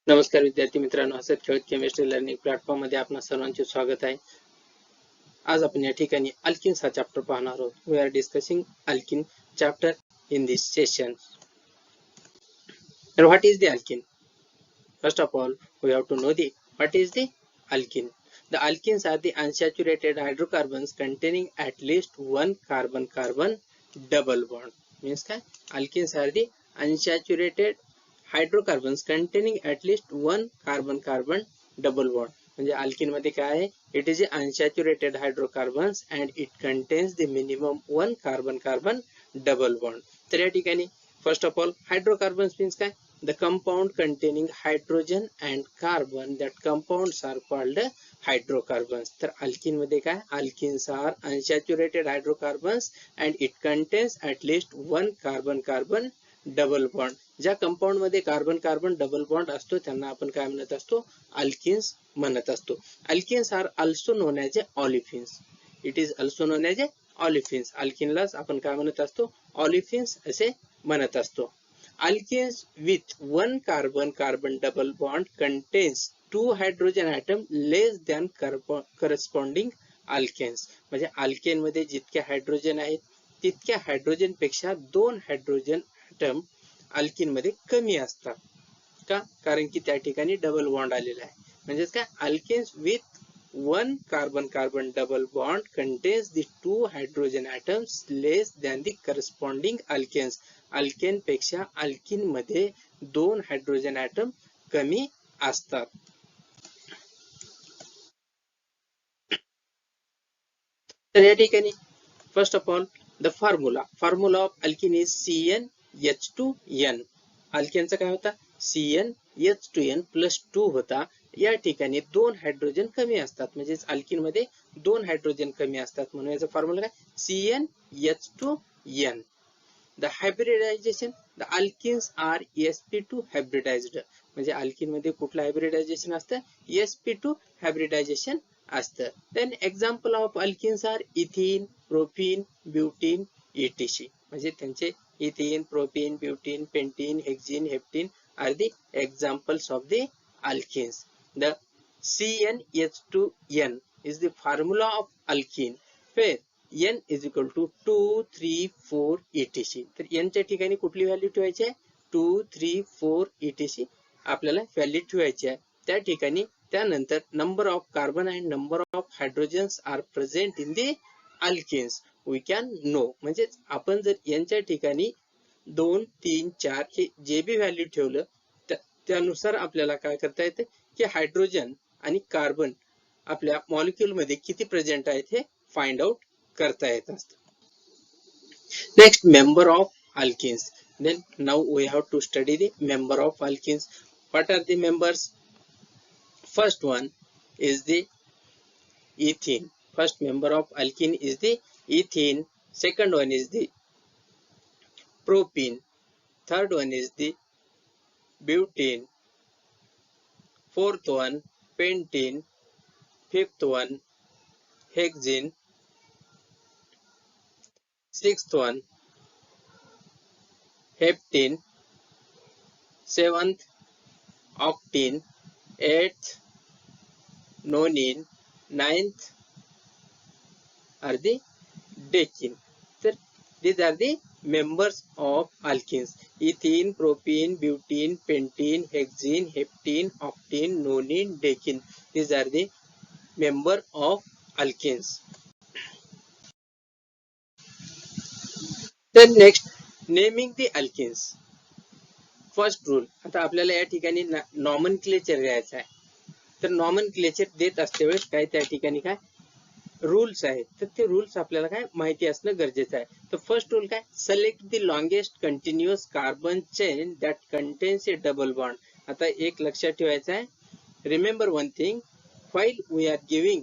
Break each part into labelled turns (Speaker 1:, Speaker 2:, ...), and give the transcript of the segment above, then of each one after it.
Speaker 1: नमस्कार विद्यार्थी मित्रांनो, हसत खेळत केमिस्ट्री लर्निंग प्लॅटफॉर्म मध्ये आपणा सर्वांचे स्वागत आहे. आज आपण या ठिकाणी अल्किन्स हा चॅप्टर पाहणार आहोत. We are discussing alkene chapter in this session. तर what is the alkene? First of all we have to know the what is the alkene. The alkenes are the unsaturated hydrocarbons containing at least one carbon-carbon double bond. Means काय? Alkenes are the unsaturated hydrocarbons containing at least one carbon-carbon double bond. म्हणजे alkene मध्ये काय आहे? It is unsaturated hydrocarbons and it contains the minimum one carbon-carbon double bond. तर या ठिकाणी first of all hydrocarbons means काय? The compound containing hydrogen and carbon, that compounds are called hydrocarbons. तर alkene मध्ये काय? Alkenes are unsaturated hydrocarbons and it contains at least one carbon-carbon double bond. ज्या compound मध्ये carbon carbon double bond असतो त्यांना आपण काय म्हणत असतो? अल्किन्स म्हणत असतो. Alkenes are also known as olefins. It is also known as olefins. अल्किनलाच आपण काय म्हणत असतो? ऑलिफिन्स असे म्हणत असतो. Alkenes with one carbon-carbon double bond contains two hydrogen atom less than corresponding alkanes. म्हणजे अल्केन मध्ये जितके हायड्रोजन आहेत तितक्या हायड्रोजन पेक्षा दोन हायड्रोजन ॲटम अल्किन मध्ये कमी असतात. का? कारण की त्या ठिकाणी डबल बॉन्ड आलेला आहे. म्हणजे काय? Alkenes with one carbon-carbon double bond contains the two hydrogen atoms less than the corresponding alkanes. Alkane पेक्षा अल्किन मध्ये दोन हायड्रोजन ॲटम कमी असतात. तर या ठिकाणी first of all the formula of alkene is CnH2n. अल्केनचा काय होता? CnH2n प्लस 2 होता. या ठिकाणी दोन हायड्रोजन कमी असतात. म्हणजे अल्किन मध्ये दोन हायड्रोजन कमी असतात म्हणून याचा फॉर्म्युला काय? CnH2n. The hybridization, the alkenes are sp2 hybridized. म्हणजे अल्किन मध्ये कुठलं हायब्रिडायझेशन असतं? sp2 हायब्रिडायझेशन असतं. Then example of alkenes are ethene, propene, butene, etc. म्हणजे त्यांचे ethene, propene, butene, pentene, hexene, heptene are the examples of the alkenes. The CnH2n is the formula of alkene where n is equal to 2, 3, 4 etc. तर n च्या ठिकाणी कुठली value ठेवायची आहे? 2, 3, 4 etc. आपल्याला value ठेवायची आहे. त्या ठिकाणी त्यानंतर number of carbon and number of hydrogens are present in the alkenes we can know. म्हणजे आपण जर n च्या ठिकाणी 2, 3, 4 हे जे बी व्हॅल्यू ठेवलं त्यानुसार आपल्याला काय करता येते की हायड्रोजन आणि कार्बन आपल्या मॉलिक्यूल मध्ये किती प्रेझेंट आहेत हे फाइंड आउट करता येत असतं. Next, member of alkenes. Then now we have to study the member of alkenes. What are the members? First one is the ethene. First member of alkene is the ethene. Second one is the propene. Third one is the butene. Fourth one pentene. Fifth one hexene. Sixth one heptene. Seventh octene. Eighth nonene. Ninth are the decene. So these are the members of alkenes: ethene, propene, butene, pentene, hexene, heptene, octene, nonene, decene. These are the member of alkenes. Then next, naming the alkenes. First rule. आता आपल्याला या ठिकाणी nomenclature द्यायचं आहे. तर nomenclature देत असते वेळेस काय त्या ठिकाणी काय रूल्स आहेत. तर ते रूल्स आपल्याला काय माहिती असणं गरजेचं आहे. तर फर्स्ट रूल काय? Select the longest continuous carbon chain that contains a double bond. आता एक लक्षात ठेवायचं आहे. Remember one thing, while we are giving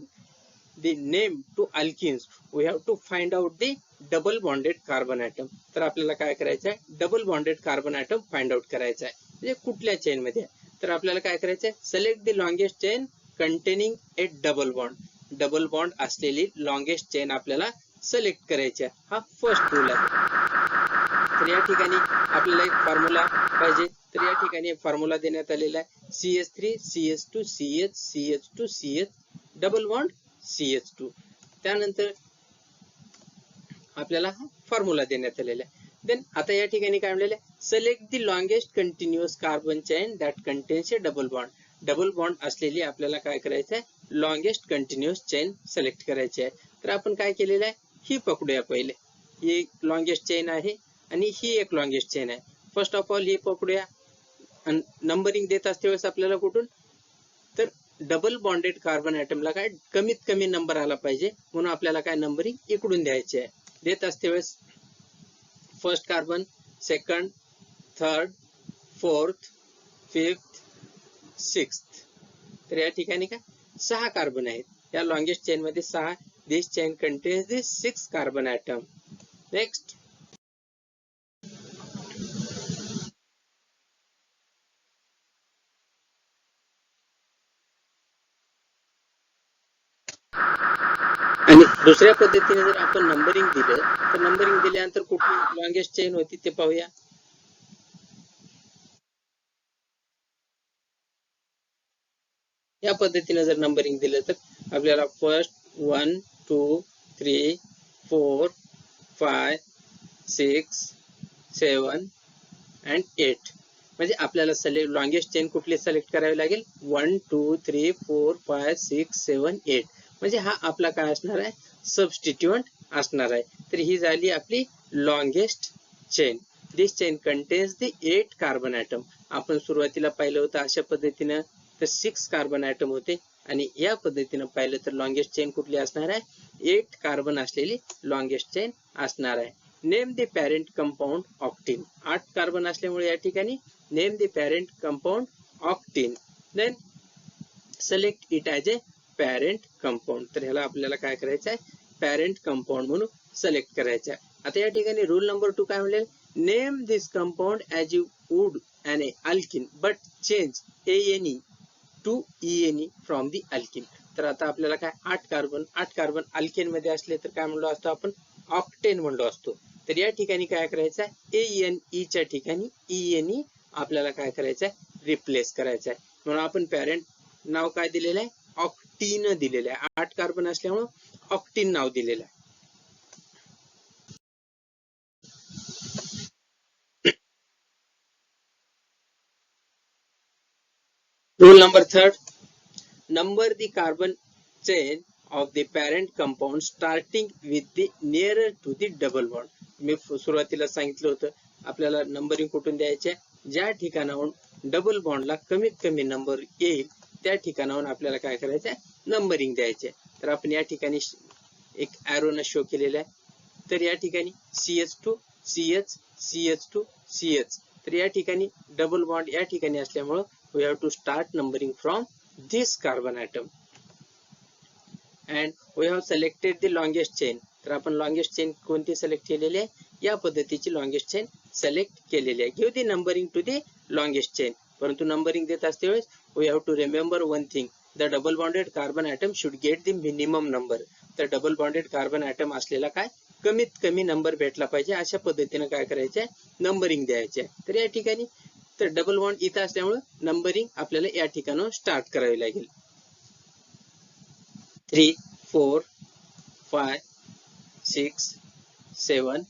Speaker 1: the name to alkenes we have to find out the double bonded carbon atom. तर आपल्याला काय करायचं आहे? Double bonded carbon atom find out करायचा आहे. म्हणजे कुठल्या चेन मध्ये? तर आपल्याला काय करायचं आहे? Select the longest chain containing A double bond. Double bond असलेली लॉंगेस्ट चेन आपल्याला सिलेक्ट करायची आहे. हा फर्स्ट रूल आहे. तर या ठिकाणी आपल्याला एक फॉर्म्युला पाहिजे. तर या ठिकाणी फॉर्म्युला देण्यात आलेला आहे CH3 CH2 CH CH2 CH double bond CH2. त्यानंतर आपल्याला हा फॉर्म्युला देण्यात आलेला आहे. देन आता या ठिकाणी काय म्हणलेलं आहे, select the longest continuous carbon chain that contains a double bond. Double bond असलेली आपल्याला काय करायचं आहे, लॉंगेस्ट कंटिन्युअस चेन सिलेक्ट करायची आहे. तर आपण काय केलेलं आहे, ही पकडूया पहिले. ही एक लॉंगेस्ट चेन आहे आणि ही एक लॉंगेस्ट चेन आहे. फर्स्ट ऑफ ऑल ही पकडूया आणि नंबरिंग देत असते वेळेस आपल्याला कुठून, तर डबल बॉन्डेड कार्बन ऍटमला काय कमीत कमी नंबर आला पाहिजे, म्हणून आपल्याला काय नंबरिंग इकडून द्यायची आहे. देत असते वेळेस first carbon, second, third, fourth, fifth, sixth. तर या ठिकाणी काय 6 कार्बन आहेत. या लॉंगेस्ट चेन मध्ये 6. This chain contains the 6 carbon atom. Next, आणि दुसऱ्या पद्धतीने जर आपण नंबरिंग दिलं तर नंबरिंग दिल्यानंतर कुठली लॉंगेस्ट चेन होती ते पाहूया. या पद्धतीने जर नंबरिंग दिलं तर आपल्याला फर्स्ट 1 2 3 4 5 6 7 and 8. म्हणजे आपल्याला लॉंगेस्ट चेन कुठली सिलेक्ट करावी लागेल, 1 2 3 4 5 6 7 8. म्हणजे हा आपला काय असणार आहे, सबस्टिट्यूएंट असणार आहे. तर ही झाली आपली longest chain. This chain contains the 8 carbon atom. आपण सुरुवातीला पाहिलं होतं अशा पद्धतीनं तर 6 कार्बन ऍटम होते, आणि या पद्धतीनं पाहिलं तर लॉंगेस्ट चेन कुठली असणार आहे, 8 कार्बन असलेली लॉंगेस्ट चेन असणार आहे. Name the parent compound octene. 8 carbon असल्यामुळे या ठिकाणी name the parent compound octene. Then select it as a parent compound. तर ह्याला आपल्याला काय करायचं आहे, पॅरेंट कंपाऊंड म्हणून सिलेक्ट करायचं आहे. आता या ठिकाणी रूल नंबर 2 काय म्हणेल, name this compound as you would an alkane but change ANE to ENE from the alkane. तर आता आपल्याला काय 8 कार्बन अल्केन मध्ये असले तर काय म्हणलो असतो आपण, ऑक्टेन म्हणलो असतो. तर या ठिकाणी काय करायचं आहे, ANE च्या ठिकाणी ENE आपल्याला काय करायचं आहे, रिप्लेस करायचं आहे. म्हणून आपण पॅरेंट नाव काय दिलेलं आहे, ऑक्टीन दिलेलं आहे. 8 कार्बन असल्यामुळे ऑक्टीन नाव दिलेलं आहे. Rule number 3, number the carbon chain of the parent compound starting with the nearer to the double bond. मी सुरुवातीला सांगितलं होतं आपल्याला नंबरिंग कुठून द्यायचे, ज्या ठिकाणाहून डबल बॉन्डला कमीत कमी नंबर येईल त्या ठिकाणाहून आपल्याला काय करायचं आहे, नंबरिंग द्यायचे. तर आपण या ठिकाणी एक ॲरो न शो केलेला आहे. तर या ठिकाणी CH2 CH CH2 CH. तर या ठिकाणी डबल बॉन्ड या ठिकाणी असल्यामुळे we have to start numbering from this carbon atom and we have selected the longest chain. तर आपण longest chain कोणती सिलेक्ट केलेली आहे, या पद्धतीची longest chain सिलेक्ट केलेली आहे. give the numbering to the longest chain. परंतु नंबरिंग देत असते वेळेस we have to remember one thing, the double bonded carbon atom should get the minimum number. तर डबल बॉन्डेड कार्बन ऍटम असलेला काय कमीत कमी नंबर भेटला पाहिजे, अशा पद्धतीने काय करायचे, नंबरिंग द्यायचे. तर या ठिकाणी तर डबल बॉन्ड इथं असल्यामुळे नंबरिंग आपल्याला या ठिकाणाहून स्टार्ट करावी लागेल. 3 4 5 6 7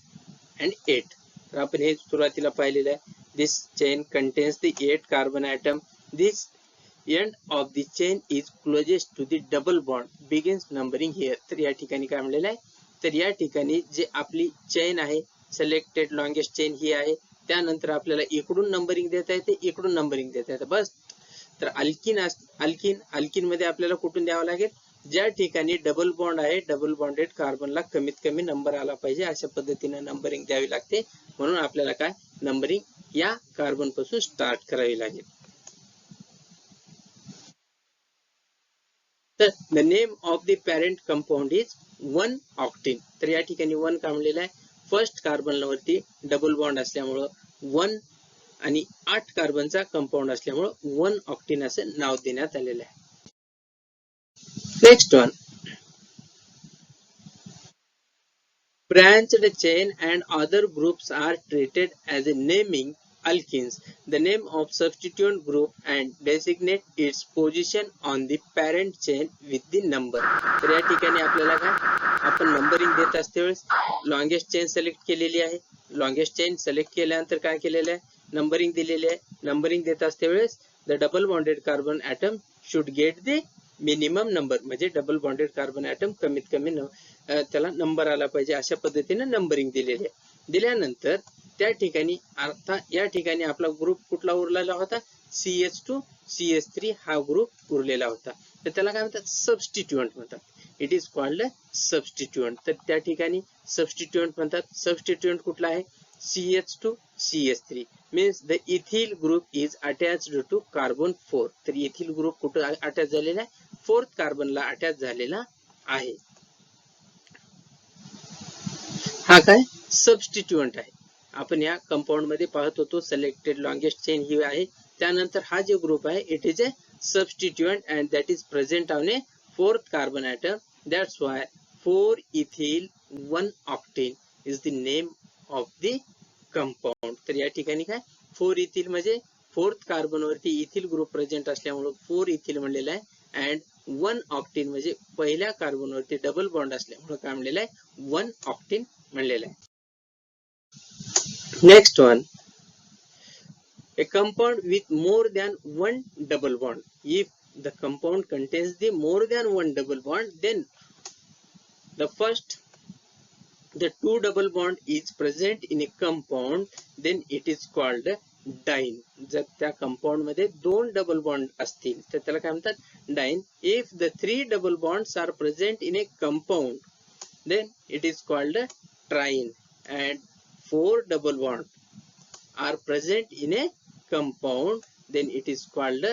Speaker 1: and 8. तर आपण हे सुरुवातीला पाहिलेलं आहे. This chain contains the 8 carbon atom. This end of the chain is closest to the double bond begins numbering here. तर या ठिकाणी काय म्हणलेलं आहे, तर या ठिकाणी जे आपली चेन आहे, सिलेक्टेड लॉंगेस्ट चेन ही आहे, त्यानंतर आपल्याला इकडून नंबरिंग देता येते, इकडून नंबरिंग देता येते, बस. तर अल्किन मध्ये आपल्याला कुठून द्यावं लागेल, ज्या ठिकाणी डबल बॉन्ड आहे, डबल बॉन्डेड कार्बनला कमीत कमी नंबर आला पाहिजे अशा पद्धतीने नंबरिंग द्यावी लागते. म्हणून आपल्याला काय नंबरिंग या कार्बन पासून स्टार्ट करावी लागेल. तर the name of the parent compound is 1 octane. तर या ठिकाणी 1 का म्हणलेलं आहे, फर्स्ट कार्बन वरती डबल बॉन्ड असल्यामुळं 1 आणि 8 कार्बनचा कंपाऊंड असल्यामुळं 1 ऑक्टीन असं नाव देण्यात आलेलं आहे. Next one, branched chain and other groups are treated as a naming alkenes. The name of substituent group and designate its position on the parent chain with the number. तर या ठिकाणी आपल्याला काय आपण नंबरिंग देत असते वेळेस लॉंगेस्ट चेन सिलेक्ट केलेली आहे. लॉंगेस्ट चेन सिलेक्ट केल्यानंतर काय केलेलं आहे नंबरिंग दिलेली आहे. नंबरिंग देत असते वेळेस the double bonded carbon atom should get the minimum number, म्हणजे डबल बॉन्डेड कार्बन ॲटम कमीत कमी त्याला नंबर आला पाहिजे अशा पद्धतीने नंबरिंग दिलेली आहे. दिल्यानंतर त्या ठिकाणी आता या ठिकाणी आपला ग्रुप कुठला उरलेला होता CH2 CH3 हा ग्रुप उरलेला होता. तर त्याला काय म्हणतात सबस्टिट्यूएंट म्हणतात. It is called substituent. तर त्या ठिकाणी सबस्टिट्यूएंट म्हणतात. सबस्टिट्यूएंट कुठला आहे CH2 CH3 means the ethyl group is attached to carbon 4. तर ethyl ग्रुप कुठे अटॅच झालेला आहे 4th कार्बनला अटॅच झालेला आहे. हा काय सबस्टिट्यूएंट आहे. आपण या कंपाऊंड मध्ये पाहत होतो सिलेक्टेड लॉंगेस्ट चेन ही आहे. त्यानंतर हा जो ग्रुप आहे it is a substituent and that is present on a 4th carbon atom. That's why 4-ethyl 1-octane is the name of the compound. तर या ठिकाणी काय 4-ethyl म्हणजे 4th कार्बन वरती इथिल ग्रुप प्रेझेंट असल्यामुळे 4-ethyl म्हणलेला आहे and 1-octane म्हणजे पहिल्या कार्बन वरती डबल बॉन्ड असल्यामुळे काय म्हणलेलं आहे 1-octane म्हणलेलं आहे. Next one, a compound with more than one double bond. If the compound contains the more than one double bond, then the two double bond is present in a compound, then it is called diene. जर त्या compound मध्ये दोन double bond असतील तर त्याला काय म्हणतात dine. If the three double bonds are present in a compound, then it is called triene. And 4 double bonds are present in a compound, then it is called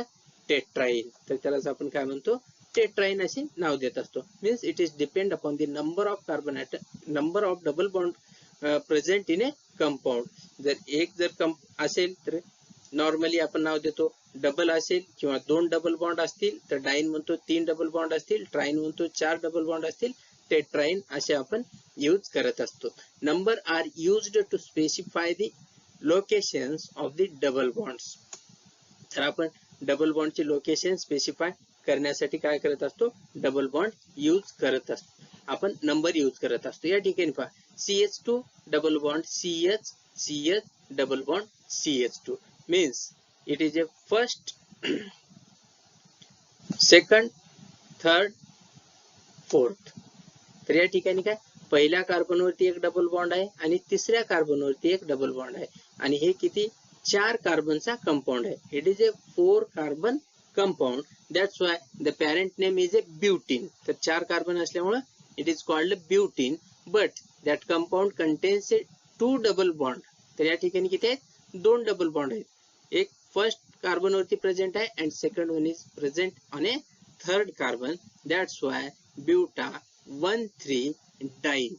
Speaker 1: tetraene. तर त्यालाच आपण काय म्हणतो tetraene असे नाव देत असतो. Means it is depend upon the number of carbon atom, number of double bond present in a compound. जर असेल तर नॉर्मली आपण नाव देतो. डबल असेल किंवा दोन डबल बॉन्ड असतील तर डाइन म्हणतो. 3 डबल बॉन्ड असतील ट्राइन म्हणतो. 4 डबल बॉन्ड असतील टेट्राइन असे आपण यूज करत असतो. Numbers are used to specify the locations of the double bonds. तर आपण डबल बॉन्डचे लोकेशन स्पेसिफाय करण्यासाठी काय करत असतो डबल बॉन्ड यूज करत असतो. आपण नंबर यूज करत असतो. या ठिकाणी पहा CH2 double bond CH CH double bond CH2 means it is a first second third fourth. तर या ठिकाणी काय पहिल्या कार्बन वरती एक डबल बॉन्ड आहे आणि तिसऱ्या कार्बन वरती एक डबल बॉन्ड आहे आणि हे किती 4 कार्बनचा कंपाऊंड आहे. It is a 4 carbon compound. That's why the parent name is a butene. तर 4 कार्बन असल्यामुळे it is called butene. But that compound contains 2 double bond. तर या ठिकाणी किती आहेत 2 डबल बॉन्ड आहेत. एक फर्स्ट कार्बन वरती प्रेझेंट आहे and second one is present on a third carbon. That's why buta 1,3 diene.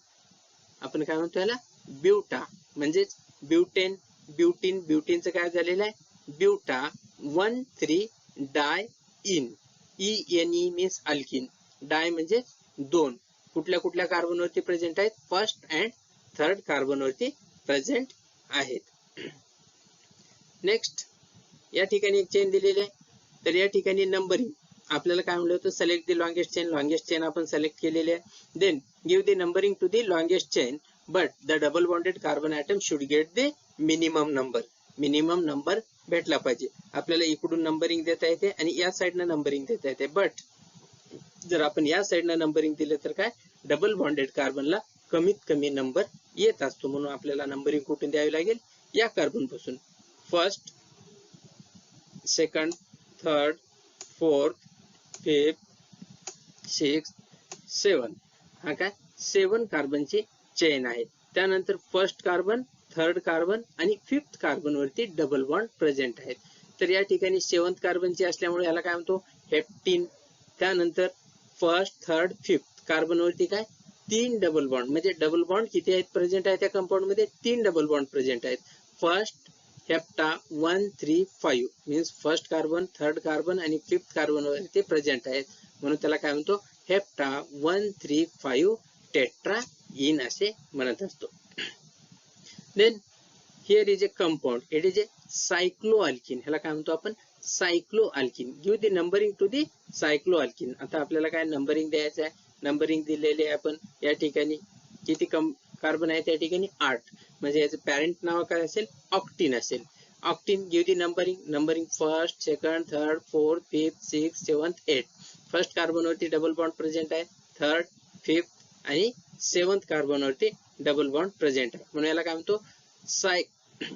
Speaker 1: आपण काय म्हणतो याला ब्युटा म्हणजेच ब्युटेन ब्युटीन. ब्युटीनचं काय झालेलं आहे buta 1,3 diene. ENE means alkene. Di म्हणजे दोन. कुठल्या कुठल्या कार्बन वरती प्रेझेंट आहेत फर्स्ट अँड थर्ड कार्बन वरती प्रेझेंट आहेत. नेक्स्ट या ठिकाणी एक चेन दिलेली आहे. तर या ठिकाणी नंबरिंग आपल्याला काय म्हणलं होतं select the longest chain. Longest chain आपण सिलेक्ट केलेली आहे. Then give the numbering to the longest chain but the double bonded carbon atom should get the minimum number. Minimum number भेटला पाहिजे. आपल्याला इकडून नंबरिंग देता येते आणि या साईडनं नंबरिंग देता येते. बट जर आपण या साईडनं नंबरिंग दिलं तर काय डबल बॉन्डेड कार्बनला कमीत कमी नंबर येत असतो. म्हणून आपल्याला नंबरिंग कुठून द्यावी लागेल या कार्बन पासून. First second third fourth fifth 6 7. हा काय 7 कार्बनची चेन आहे. त्यानंतर फर्स्ट कार्बन थर्ड कार्बन आणि 5th कार्बन वरती डबल बॉन्ड प्रेझेंट आहेत. तर या ठिकाणी 7th कार्बनची असल्यामुळे याला काय म्हणतो हेप्टीन. त्यानंतर फर्स्ट थर्ड 5th कार्बन वरती काय 3 डबल बॉन्ड म्हणजे डबल बॉन्ड किती आहेत प्रेझेंट आहे त्या कंपाऊंड मध्ये 3 डबल बॉन्ड प्रेझेंट आहेत. First hepta 1,3,5 means first carbon third carbon आणि 5th कार्बन वरती प्रेझेंट आहेत म्हणून त्याला काय म्हणतो हेप्टा 1,3,5 टेट्राईन असे म्हणत असतो. Then here is a compound, it is a cycloalkene. ह्याला काय म्हणतो आपण? Cycloalkene. Give the numbering to the cycloalkene. आता आपल्याला काय नंबरिंग द्यायचं आहे? नंबरिंग दिलेले आहे आपण या ठिकाणी. किती कार्बन आहे त्या ठिकाणी? 8. म्हणजे याचं पॅरेंट नाव काय असेल? ऑक्टीन असेल. Octene. Give the numbering. Numbering first, second, third, fourth, fifth, six, seventh, 8. First carbon वरती डबल बॉन्ड प्रेझेंट आहे. थर्ड, फिफ्थ आणि सेवन्थ कार्बन वरती डबल बॉन्ड प्रेझेंट आहे. म्हणून याला काय म्हणतो?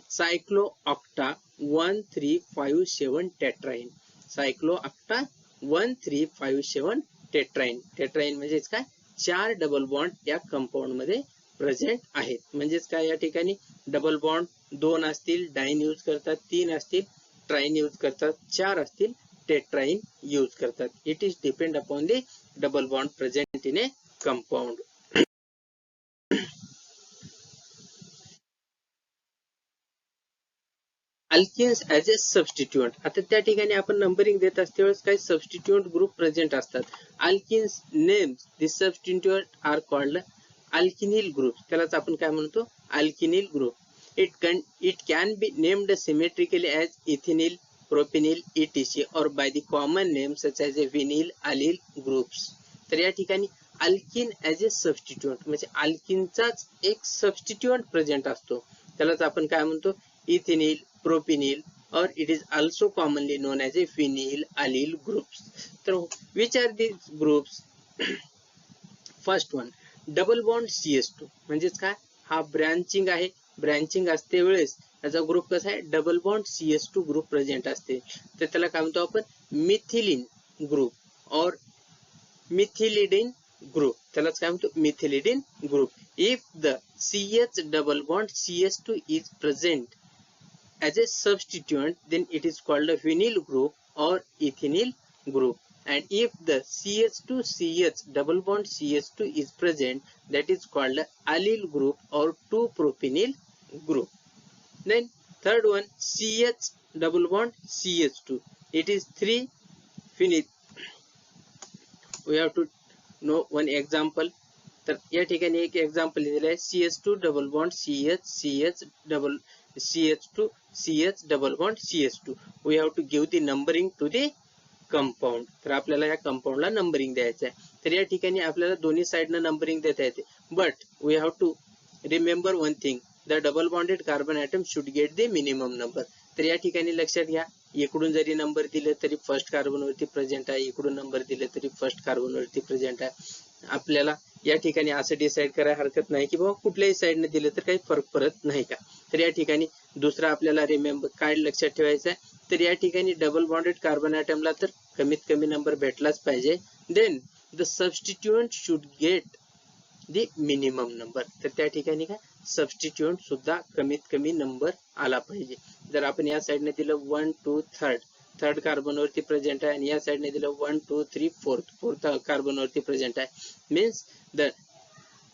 Speaker 1: सायक्लोऑक्टा 1357 टेट्राईन. सायक्लोऑक्टा 1357 टेट्राईन. टेट्राईन म्हणजेच काय? 4 डबल बॉन्ड या कंपाऊंड मध्ये प्रेझेंट आहेत. म्हणजेच काय या ठिकाणी डबल बॉन्ड 2 असतील, डाईन यूज करतात, 3 असतील, ट्राईन यूज करतात, 4 असतील, टेट्राईन यूज करतात. It is depend upon the double bond present in a compound. Alkenes as a substituent. आता त्या ठिकाणी आपण नंबरिंग देत असते वेळेस काही सबस्टिट्यूएंट ग्रुप प्रेझेंट असतात. Alkenes names the substituent are called alkenyl group. त्यालाच आपण काय म्हणतो? Alkenyl group. It can be named symmetrically as ethenyl, propenyl, etc. or by the common name such as a vinyl, allyl groups. तर या ठिकाणी alkene as a सबस्टिट्यूएंट म्हणजे अल्किनचाच एक सबस्टिट्यूएंट present असतो. त्यालाच आपण काय म्हणतो? इथिनिल, propanyl, or it is also commonly known as a vinyl allyl groups. So which are these groups? First one, double bond CH2. म्हणजेच काय? हा ब्रँचिंग आहे. ब्रँचिंग असते वेळेस याचा ग्रुप कसा आहे? Double bond CH2 group present असते. तर त्याला काय म्हणतो आपण? मिथिलिन ग्रुप और मिथिलिडिन ग्रुप. त्यालाच काय म्हणतो? Methylidene group. If the CH double bond CH2 is present as a substituent, then it is called a vinyl group or ethinyl group. And if the CH2CH double bond CH2 is present, that is called a allyl group or 2-propanyl group. Then third one, CH double bond CH2. It is 3-phenyl. We have to know one example. तर या ठिकाणी एक example दिलेलं आहे. CH2 double bond CH, CH double CH2, CH double bond CH2. We have to give the numbering to the compound. तर आपल्याला या कंपाऊंडला numbering द्यायचं आहे. तर या ठिकाणी आपल्याला दोन्ही साइडनं नंबरिंग देता येते. But we have to remember one thing, the double bonded carbon atom should get the minimum number. तर या ठिकाणी लक्षात घ्या, इकडून जरी नंबर दिले तरी फर्स्ट कार्बन वरती प्रेझेंट आहे, इकडून नंबर दिले तरी फर्स्ट कार्बन वरती प्रेझेंट आहे. आपल्याला या ठिकाणी असं डिसाइड करायला हरकत नाही की बाबा कुठल्याही साइडने दिलं तर काही फरक पडत नाही का. तर या ठिकाणी दुसरा आपल्याला रिमेंबर काय लक्षात ठेवायचं आहे, तर या ठिकाणी डबल बॉन्डेड कार्बन ॲटमला तर कमीत कमी नंबर भेटलाच पाहिजे. Then the substituent should get the minimum number. तर त्या ठिकाणी काय सबस्टिट्यूएंट सुद्धा कमीत कमी नंबर आला पाहिजे. जर आपण या साइडने दिलं 1 2 थर्ड कार्बन वरती प्रेझेंट आहे आणि या साइडने दिलं 1 2 3 फोर्थ कार्बन वरती प्रेझेंट आहे, means the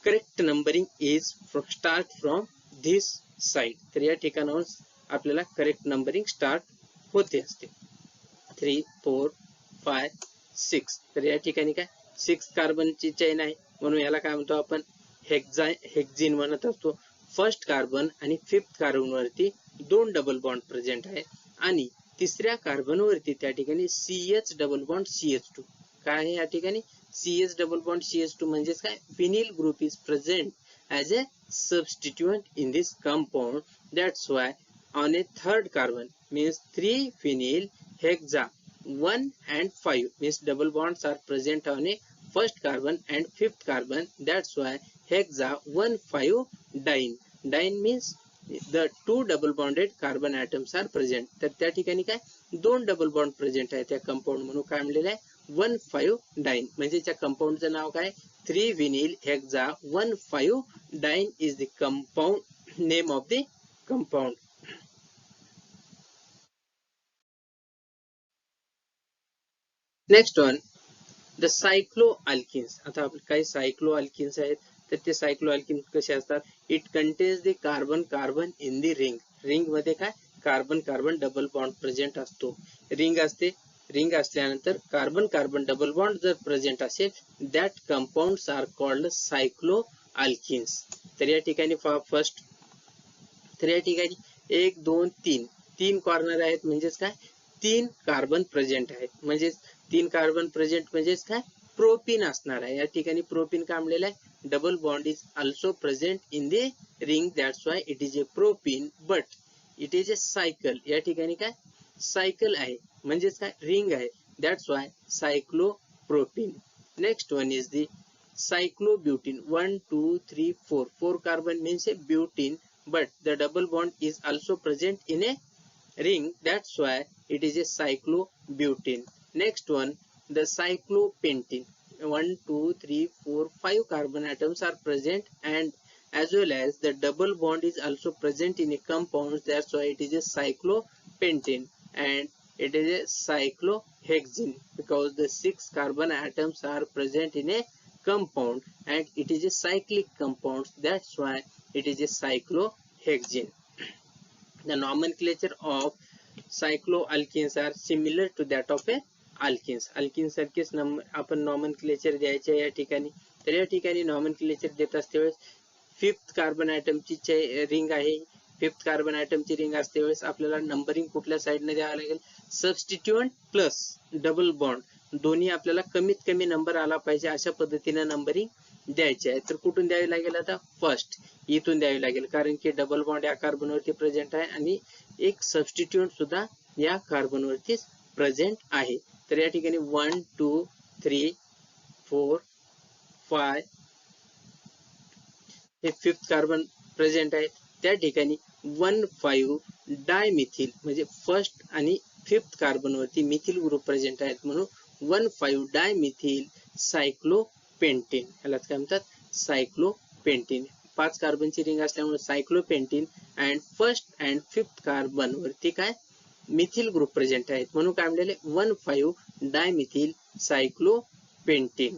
Speaker 1: correct numbering is start from this side. तर या ठिकाणाहून आपल्याला करेक्ट नंबरिंग स्टार्ट होते असते. 3 4 5 6. तर या ठिकाणी काय 6 कार्बनची चेन आहे म्हणून याला काय म्हणतो आपण? हेक्झिन म्हणत असतो. फर्स्ट कार्बन आणि फिफ्थ कार्बन वरती 2 डबल बॉन्ड प्रेझेंट आहे आणि तिसऱ्या कार्बन वरती त्या ठिकाणी CH डबल बॉन्ड CH2 काय आहे या ठिकाणी? CH डबल बॉन्ड CH2 म्हणजेच काय? Vinyl group is present as a substituent in this compound. That's why on a third carbon means 3-phenyl hexa 1 and 5 means double bonds are present on a first carbon and fifth carbon. That's why hexa 1,5 diene. Diene means the 2 double bonded carbon atoms are present. तर त्या ठिकाणी काय 2 double bond present आहे त्या compound म्हणून काय म्हणलेलं आहे? 1,5 डाईन. म्हणजे त्या कंपाऊंडचं नाव काय? 3-vinyl hexa 1,5 diene is the compound name of the compound. Next one, the cycloalkenes. आता काही सायक्लोअल्किन्स आहेत. तर ते सायक्लोअल्किन कसे असतात? It contains the carbon carbon in the ring. Ring मध्ये काय carbon carbon double bond present असतो. रिंग असते. रिंग असल्यानंतर कार्बन कार्बन डबल बॉन्ड जर प्रेझेंट असेल, that compounds are called cycloalkenes. तर या ठिकाणी फर्स्ट, तर या ठिकाणी 1 2 3 तीन कॉर्नर आहेत म्हणजेच काय 3 कार्बन प्रेझेंट आहेत म्हणजेच 3 कार्बन प्रेझेंट म्हणजेच काय प्रोपीन असणार आहे. या ठिकाणी प्रोपीन का म्हणलेलं आहे double bond is also present in the ring, that's why it is a propene, but it is a cycle. या ठिकाणी काय सायकल आहे म्हणजेच काय रिंग आहे, that's why cyclopropene. Next one is the cyclobutene. 1 2 3 4 4 carbon means a butene, but the double bond is also present in a ring, that's why it is a cyclobutene. Next one, the cyclopentene. 1 2 3 4 5 carbon atoms are present, and as well as the double bond is also present in a compound, that's why it is a cyclopentene. And it is a cyclohexene because the 6 carbon atoms are present in a compound and it is a cyclic compound, that's why it is a cyclohexene. The nomenclature of cycloalkenes are similar to that of a alkenes. Alkenes सारखेच आपण nomenclature द्यायचे या ठिकाणी. तर या ठिकाणी nomenclature देत असते वेळेस 5th कार्बन ॲटमची रिंग आहे. 5th कार्बन ॲटमची रिंग असते वेळेस आपल्याला नंबरिंग कुठल्या साइडने द्यावं लागेल सबस्टिट्यूएंट प्लस डबल बॉन्ड दोन्ही आपल्याला कमीत कमी नंबर आला पाहिजे अशा पद्धतीने नंबरिंग द्यायचे आहे. तर कुठून द्यावी लागेल आता फर्स्ट इथून द्यावी लागेल कारण की डबल बॉन्ड या कार्बन वरती प्रेझेंट आहे आणि एक सबस्टिट्यूएंट सुद्धा या कार्बन वरती प्रेझेंट आहे. तर या ठिकाणी 1 2 3 4 5 हे 5th कार्बन प्रेझेंट आहे. त्या ठिकाणी 1 5 डायमिथिल म्हणजे फर्स्ट आणि 5th कार्बन वरती मिथिल ग्रुप प्रेझेंट आहेत म्हणून 1 5 डायमिथिल सायक्लोपेंटेन यालाच काय म्हणतात सायक्लोपेंटेन. 5 कार्बनची रिंग असल्यामुळे cyclopentane and first and 5th carbon वरती काय मिथिल ग्रुप प्रेझेंट आहेत म्हणून काय म्हणलेले 1 5 dimethyl cyclopentane.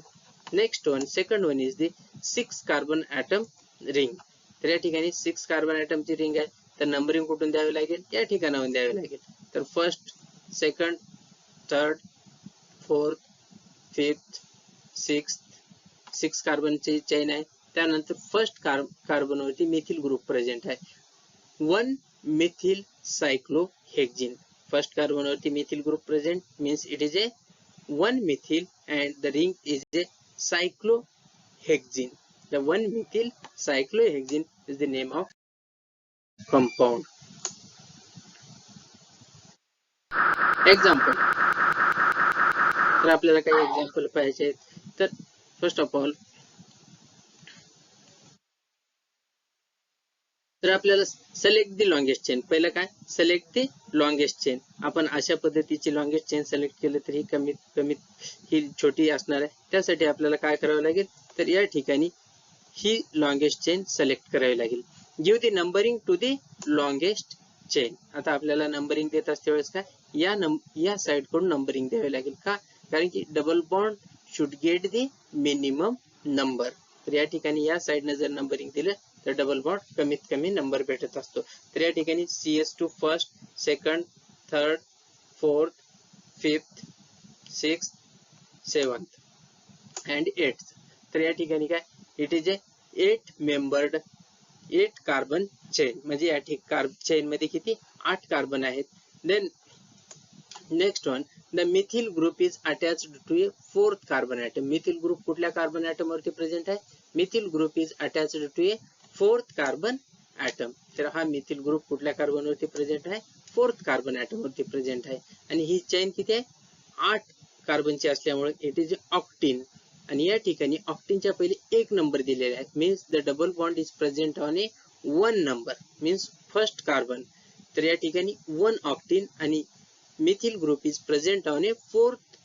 Speaker 1: Next one second one is the 6 carbon atom ring. तर या ठिकाणी 6 कार्बन ॲटमची रिंग आहे तर नंबरिंग कुठून द्यावी लागेल या ठिकाणाहून द्यावी लागेल. तर first second third fourth fifth sixth 6 कार्बनची चेन आहे. त्यानंतर फर्स्ट कार्बन वरती मिथिल ग्रुप प्रेझेंट आहे 1 मिथिल सायक्लोहेक्झिन. फर्स्ट कार्बन वरती methyl group present means it is a 1 methyl and the ring is a cyclohexene. The 1 methyl cyclohexene is the name of compound. Example. तर आपल्याला काही example पाहिजे आहेत. तर first of all तर आपल्याला select the longest chain. पहिलं काय सिलेक्ट द लॉंगेस्ट चेन. आपण अशा पद्धतीची लॉंगेस्ट चेन सिलेक्ट केलं तर ही कमीत कमी ही छोटी असणार आहे. त्यासाठी आपल्याला काय करावं लागेल तर या ठिकाणी ही लॉंगेस्ट चेन सिलेक्ट करावी लागेल. Give the numbering to the longest chain. आता आपल्याला नंबरिंग देत असते वेळेस काय या साइड कडून नंबरिंग द्यावी लागेल का कारण की double bond should get the minimum number. तर या ठिकाणी या साइडने जर नंबरिंग दिलं तर डबल बॉन्ड कमीत कमी नंबर भेटत असतो. तर या ठिकाणी CS2 first second third fourth fifth sixth seventh and eighth. तर या ठिकाणी काय it is a 8 membered 8 carbon chain म्हणजे या ठिकाणी चेन मध्ये किती 8 कार्बन आहेत. Then next one the methyl group is attached to a 4th carbon atom. Methyl group कुठल्या कार्बन ॲटम वरती प्रेझेंट आहे methyl group is attached to a 4th carbon atom. तर हा मिथिल ग्रुप कुठल्या carbon वरती present आहे 4th carbon atom वरती present आहे आणि ही चेन किती आहे 8 कार्बनची असल्यामुळे इट इज ऑक्टीन. आणि या ठिकाणी ऑक्टीनच्या पहिले एक नंबर दिलेला आहे means the double bond is present on A 1 number means first carbon. तर या ठिकाणी 1 ऑक्टीन आणि methyl group is present on a 4th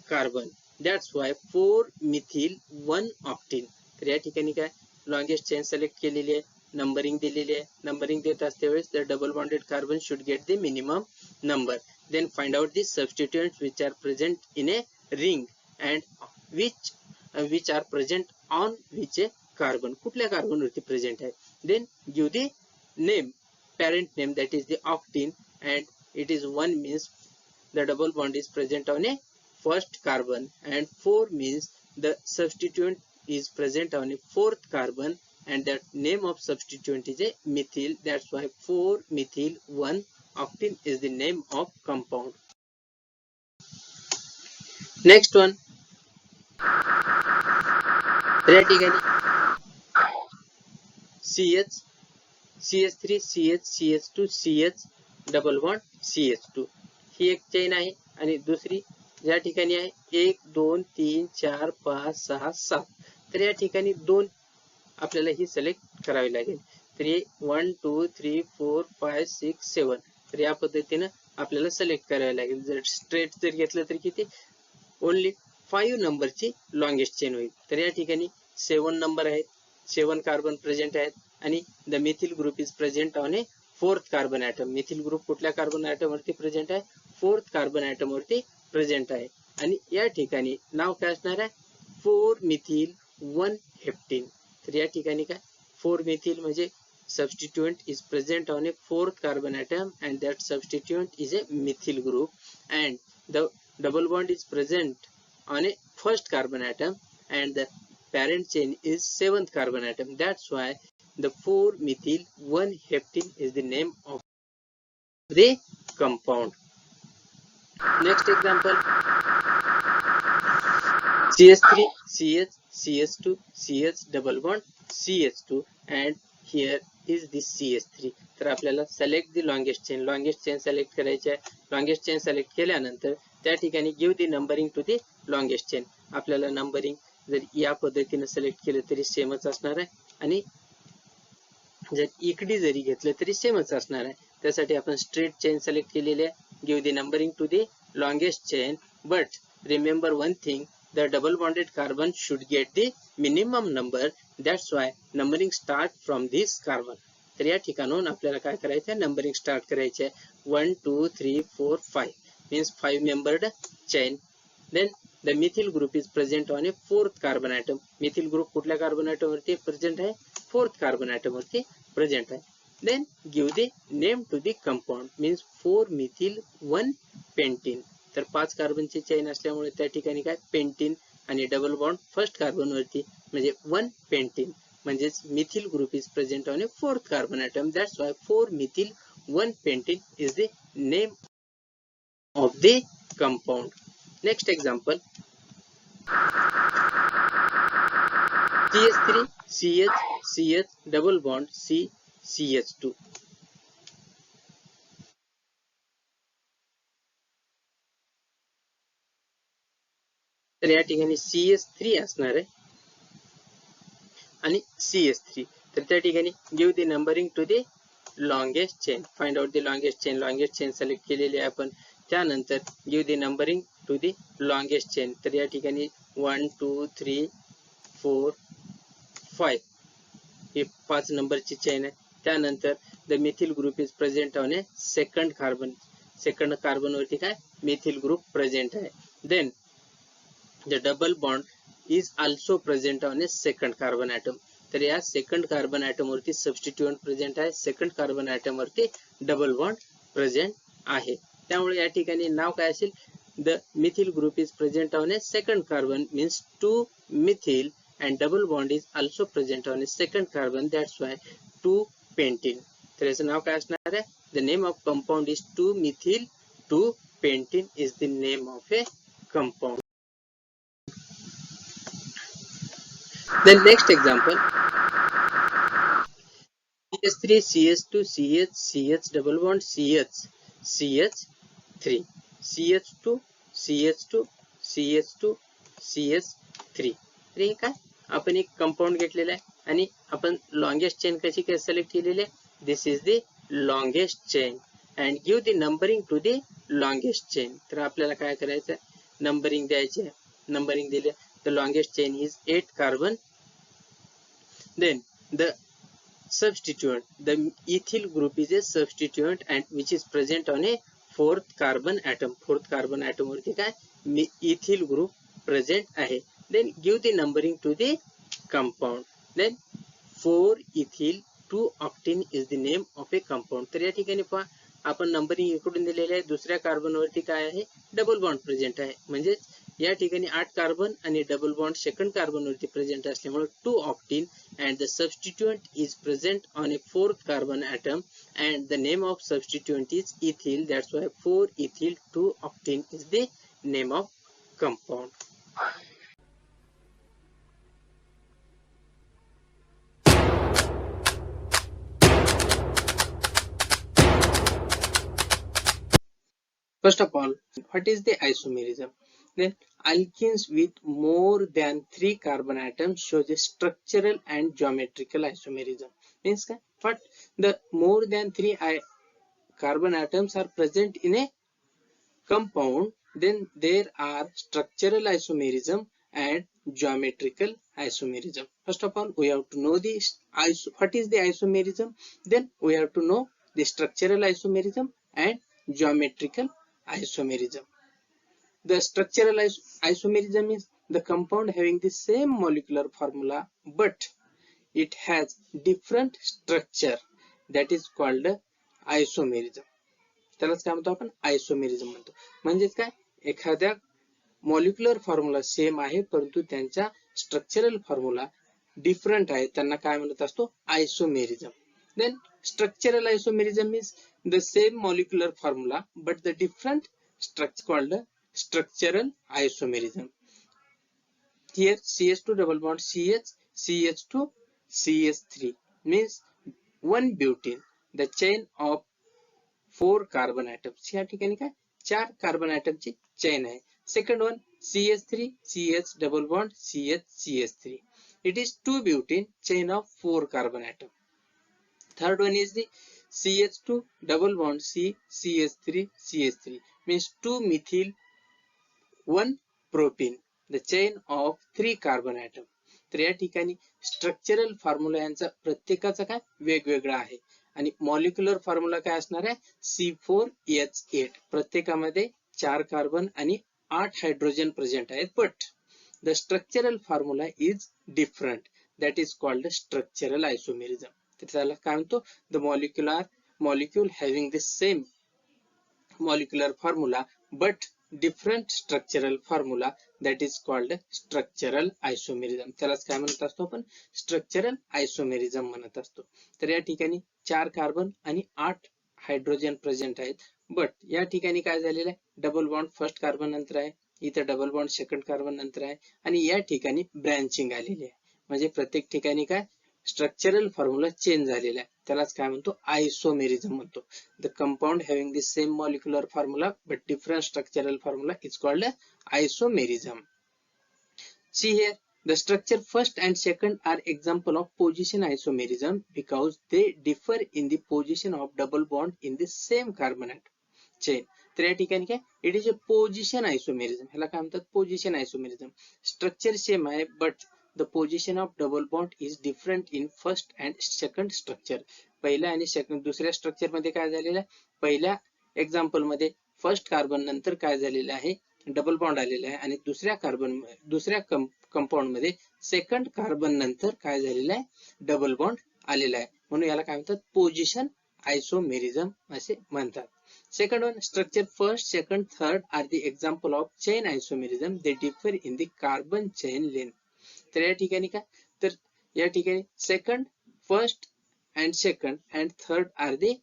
Speaker 1: carbon, that's Y 4 methyl 1 octane. तर या ठिकाणी काय लॉंगेस्ट चेन सिलेक्ट केलेली आहे नंबरिंग दिलेली आहे. नंबरिंग देत असते वेळेस the double bonded carbon should get the minimum number. Then find out the substituents which are present in a ring and which are present on which a carbon. कुठल्या carbon वरती present आहे. Then give the name parent name that is the octene and it is 1 means the double bond is present on a first carbon and 4 means the substituent is present on a 4th carbon and that name of substituent is a methyl. That's why 4-methyl 1-octene is the name of compound. Next one, तर या ठिकाणी CH, CH3, CH, CH2, CH double bond CH2 ही एक chain आहे आणि दुसरी या ठिकाणी आहे 1 2 3 4 5 6 7. तर या ठिकाणी दोन आपल्याला ही सिलेक्ट करावी लागेल. तर हे 1 2 3 4 5 6 7. तर या पद्धतीने आपल्याला सिलेक्ट करावी लागेल. जर स्ट्रेट जर घेतलं तर किती ओनली 5 नंबरची लॉंगेस्ट चेन होईल. तर या ठिकाणी 7 नंबर आहेत, 7 कार्बन प्रेझेंट आहेत आणि the methyl group is present on a 4th carbon atom. Methyl group कुठल्या कार्बन ॲटम वरती प्रेझेंट आहे? 4th कार्बन ॲटम वरती प्रेझेंट आहे. आणि या ठिकाणी नाव काय असणार आहे? 4-methyl 1-heptene. तर या ठिकाणी काय 4-methyl म्हणजे substituent is present on a 4th carbon atom and that substituent is a methyl group and the double bond is present on a 1st carbon atom and the parent chain is 7th carbon atom. That's why the 4-methyl 1-heptene is the name of the compound. Next example, CH3, CH, CH2, CH double bond CH2 and here is the CH3. तर आपल्याला select the longest chain select करायची आहे. longest chain select केल्यानंतर त्या ठिकाणी give the numbering to the longest chain. आपल्याला numbering जर या पद्धतीने सिलेक्ट केलं तरी सेमच असणार आहे आणि जर इकडे जरी घेतलं तरी सेमच असणार आहे. त्यासाठी आपण स्ट्रेट चेन सिलेक्ट केलेली आहे. Give the numbering to the longest chain but remember one thing, the double bonded carbon should get the minimum number. That's why numbering start from this carbon. तर या ठिकाणून आपल्याला काय करायचं आहे? नंबरिंग स्टार्ट करायचे आहे. 1 2 3 4 5 means 5 membered chain. Then the methyl group is present on a 4th carbon atom. methyl group कुठल्या carbon atom वरती प्रेझेंट आहे? 4th कार्बन ॲटम वरती प्रेझेंट आहे. Then give the name to the compound means 4-methyl 1-pentene. तर 5 कार्बनची chain असल्यामुळे त्या ठिकाणी काय पेंटीन आणि डबल बॉन्ड फर्स्ट कार्बन वरती म्हणजे 1-pentene म्हणजेच methyl group is present on a 4th carbon atom. That's why 4-methyl 1-pentene is the name of the compound. Next example, CH3, CH, CH double bond C, CH2. तर या ठिकाणी CH3 असणार आहे आणि CH3. तर त्या ठिकाणी give the numbering to the longest chain. Find out the longest chain select केलेली आहे आपण. त्यानंतर give the numbering to the longest chain. तर या ठिकाणी 1 2 3 4 5 ही 5 नंबरची चेन आहे. त्यानंतर the methyl group is present on a second carbon वरती काय मिथिल ग्रुप प्रेझेंट आहे. Then the double bond is also present on a second carbon atom. तर या सेकंड कार्बन ॲटम वरती सबस्टिट्यूएंट प्रेझेंट आहे, सेकंड कार्बन ॲटम वरती double bond present आहे. त्यामुळे या ठिकाणी नाव काय असेल? The methyl group is present on a second carbon means 2-methyl and double bond is also present on a second carbon. That's why 2-pentene. तर याचं नाव काय असणार आहे? The name of compound is 2-methyl 2-pentene is the name of a compound. Then next example, CH3, CH2, CH, CH double bond CH, CH3, CH2, CH2, CH2, CH3. तर हे काय आपण एक कंपाऊंड घेतलेला आहे आणि आपण लॉंगेस्ट चेन कशी काय सिलेक्ट केलेली आहे? This is the longest chain and give the numbering to the longest chain. तर आपल्याला काय करायचं? नंबरिंग द्यायचे. नंबरिंग दिले. The longest chain is 8 carbon. Then the substituent, the ethyl group is a substituent and which is present on a 4th carbon atom. 4th carbon atom वरती काय ethyl group present आहे. Then give the numbering to the compound. Then 4-ethyl 2-octene is the name of a compound. तर या ठिकाणी पहा आपण numbering इकडून दिलेले आहे. दुसऱ्या कार्बन वरती काय आहे? डबल बॉन्ड प्रेझेंट आहे. म्हणजे या ठिकाणी 8 कार्बन आणि डबल बॉन्ड सेकंड कार्बन वरती प्रेझेंट असल्यामुळे 2 octane and the substituent is present on a 4th carbon atom and the name of substituent is ethyl. That's why 4-ethyl 2-octane is the name of compound. First of all, what is the isomerism? Then alkenes with more than 3 carbon atoms show the structural and geometrical isomerism. Means what? The more than 3 carbon atoms are present in a compound, then there are structural isomerism and geometrical isomerism. First of all, we have to know what is the isomerism. Then we have to know the structural isomerism and geometrical isomerism. The structural isomerism is the compound having the same molecular formula but it has different structure, that is called isomerism. त्यालाच काय म्हणतो आपण isomerism म्हणतो. म्हणजेच काय, एखाद्या molecular formula same आहे परंतु त्यांचा स्ट्रक्चरल फॉर्म्युला डिफरंट आहे, त्यांना काय म्हणत असतो isomerism. Then structural isomerism means the same molecular formula but the different structure called structural isomerism. Here CH2 double bond CH, CH2, CH3 means one butene, the chain of 4 carbon atoms. या ठिकाणी काय 4 carbon item ची chain आहे. Second one CH3, CH double bond CH, CH3. It is 2 butene, chain of 4 carbon atom. Third one is the CH2 double bond C, CH3, CH3 means 2 methyl 1 propene, the chain of 3 carbon atom. तर या ठिकाणी structural formula यांचा प्रत्येकाचा काय वेगवेगळा आहे आणि molecular formula काय असणार आहे C4H8. प्रत्येकामध्ये 4 कार्बन आणि 8 हायड्रोजन प्रेझेंट आहेत but the structural formula is different, that is called structural isomerism. त्याला काय म्हणतो the molecule having the same molecular formula but different structural formula, that is called structural isomerism. त्यालाच काय म्हणत असतो आपण structural isomerism म्हणत असतो. तर या ठिकाणी 4 कार्बन आणि 8 हायड्रोजन प्रेझेंट आहेत but या ठिकाणी काय झालेलं आहे डबल बॉन्ड फर्स्ट कार्बन नंतर आहे, इथे डबल बॉन्ड सेकंड कार्बन नंतर आहे आणि या ठिकाणी ब्रँचिंग आलेली आहे. म्हणजे प्रत्येक ठिकाणी काय स्ट्रक्चरल फॉर्म्युला चेंज झालेला आहे, त्यालाच काय म्हणतो आयसोमेरिझम म्हणतो. The compound having the same molecular formula but different structural formula is called isomerism. See here, the structure first and second are example of position isomerism because they differ in the position of double bond in the same carbon atom chain. तर या ठिकाणी काय it is a position isomerism. ह्याला काय म्हणतात position isomerism. Structure same आहे but the position of double bond is different in first and second structure. पहिल्या आणि सेकंड दुसऱ्या स्ट्रक्चर मध्ये काय झालेलं आहे, पहिल्या एक्झाम्पल मध्ये फर्स्ट कार्बन नंतर काय झालेलं आहे डबल बॉन्ड आलेला आहे आणि दुसऱ्या कंपाऊंड मध्ये सेकंड कार्बन नंतर काय झालेलं आहे डबल बॉन्ड आलेला आहे, म्हणून याला काय म्हणतात पोझिशन आयसोमेरिझम असे म्हणतात. Second one, structure first, second, third are the example of chain isomerism. They differ in the carbon chain length. तर या ठिकाणी काय तर या ठिकाणी second, first and second and third are the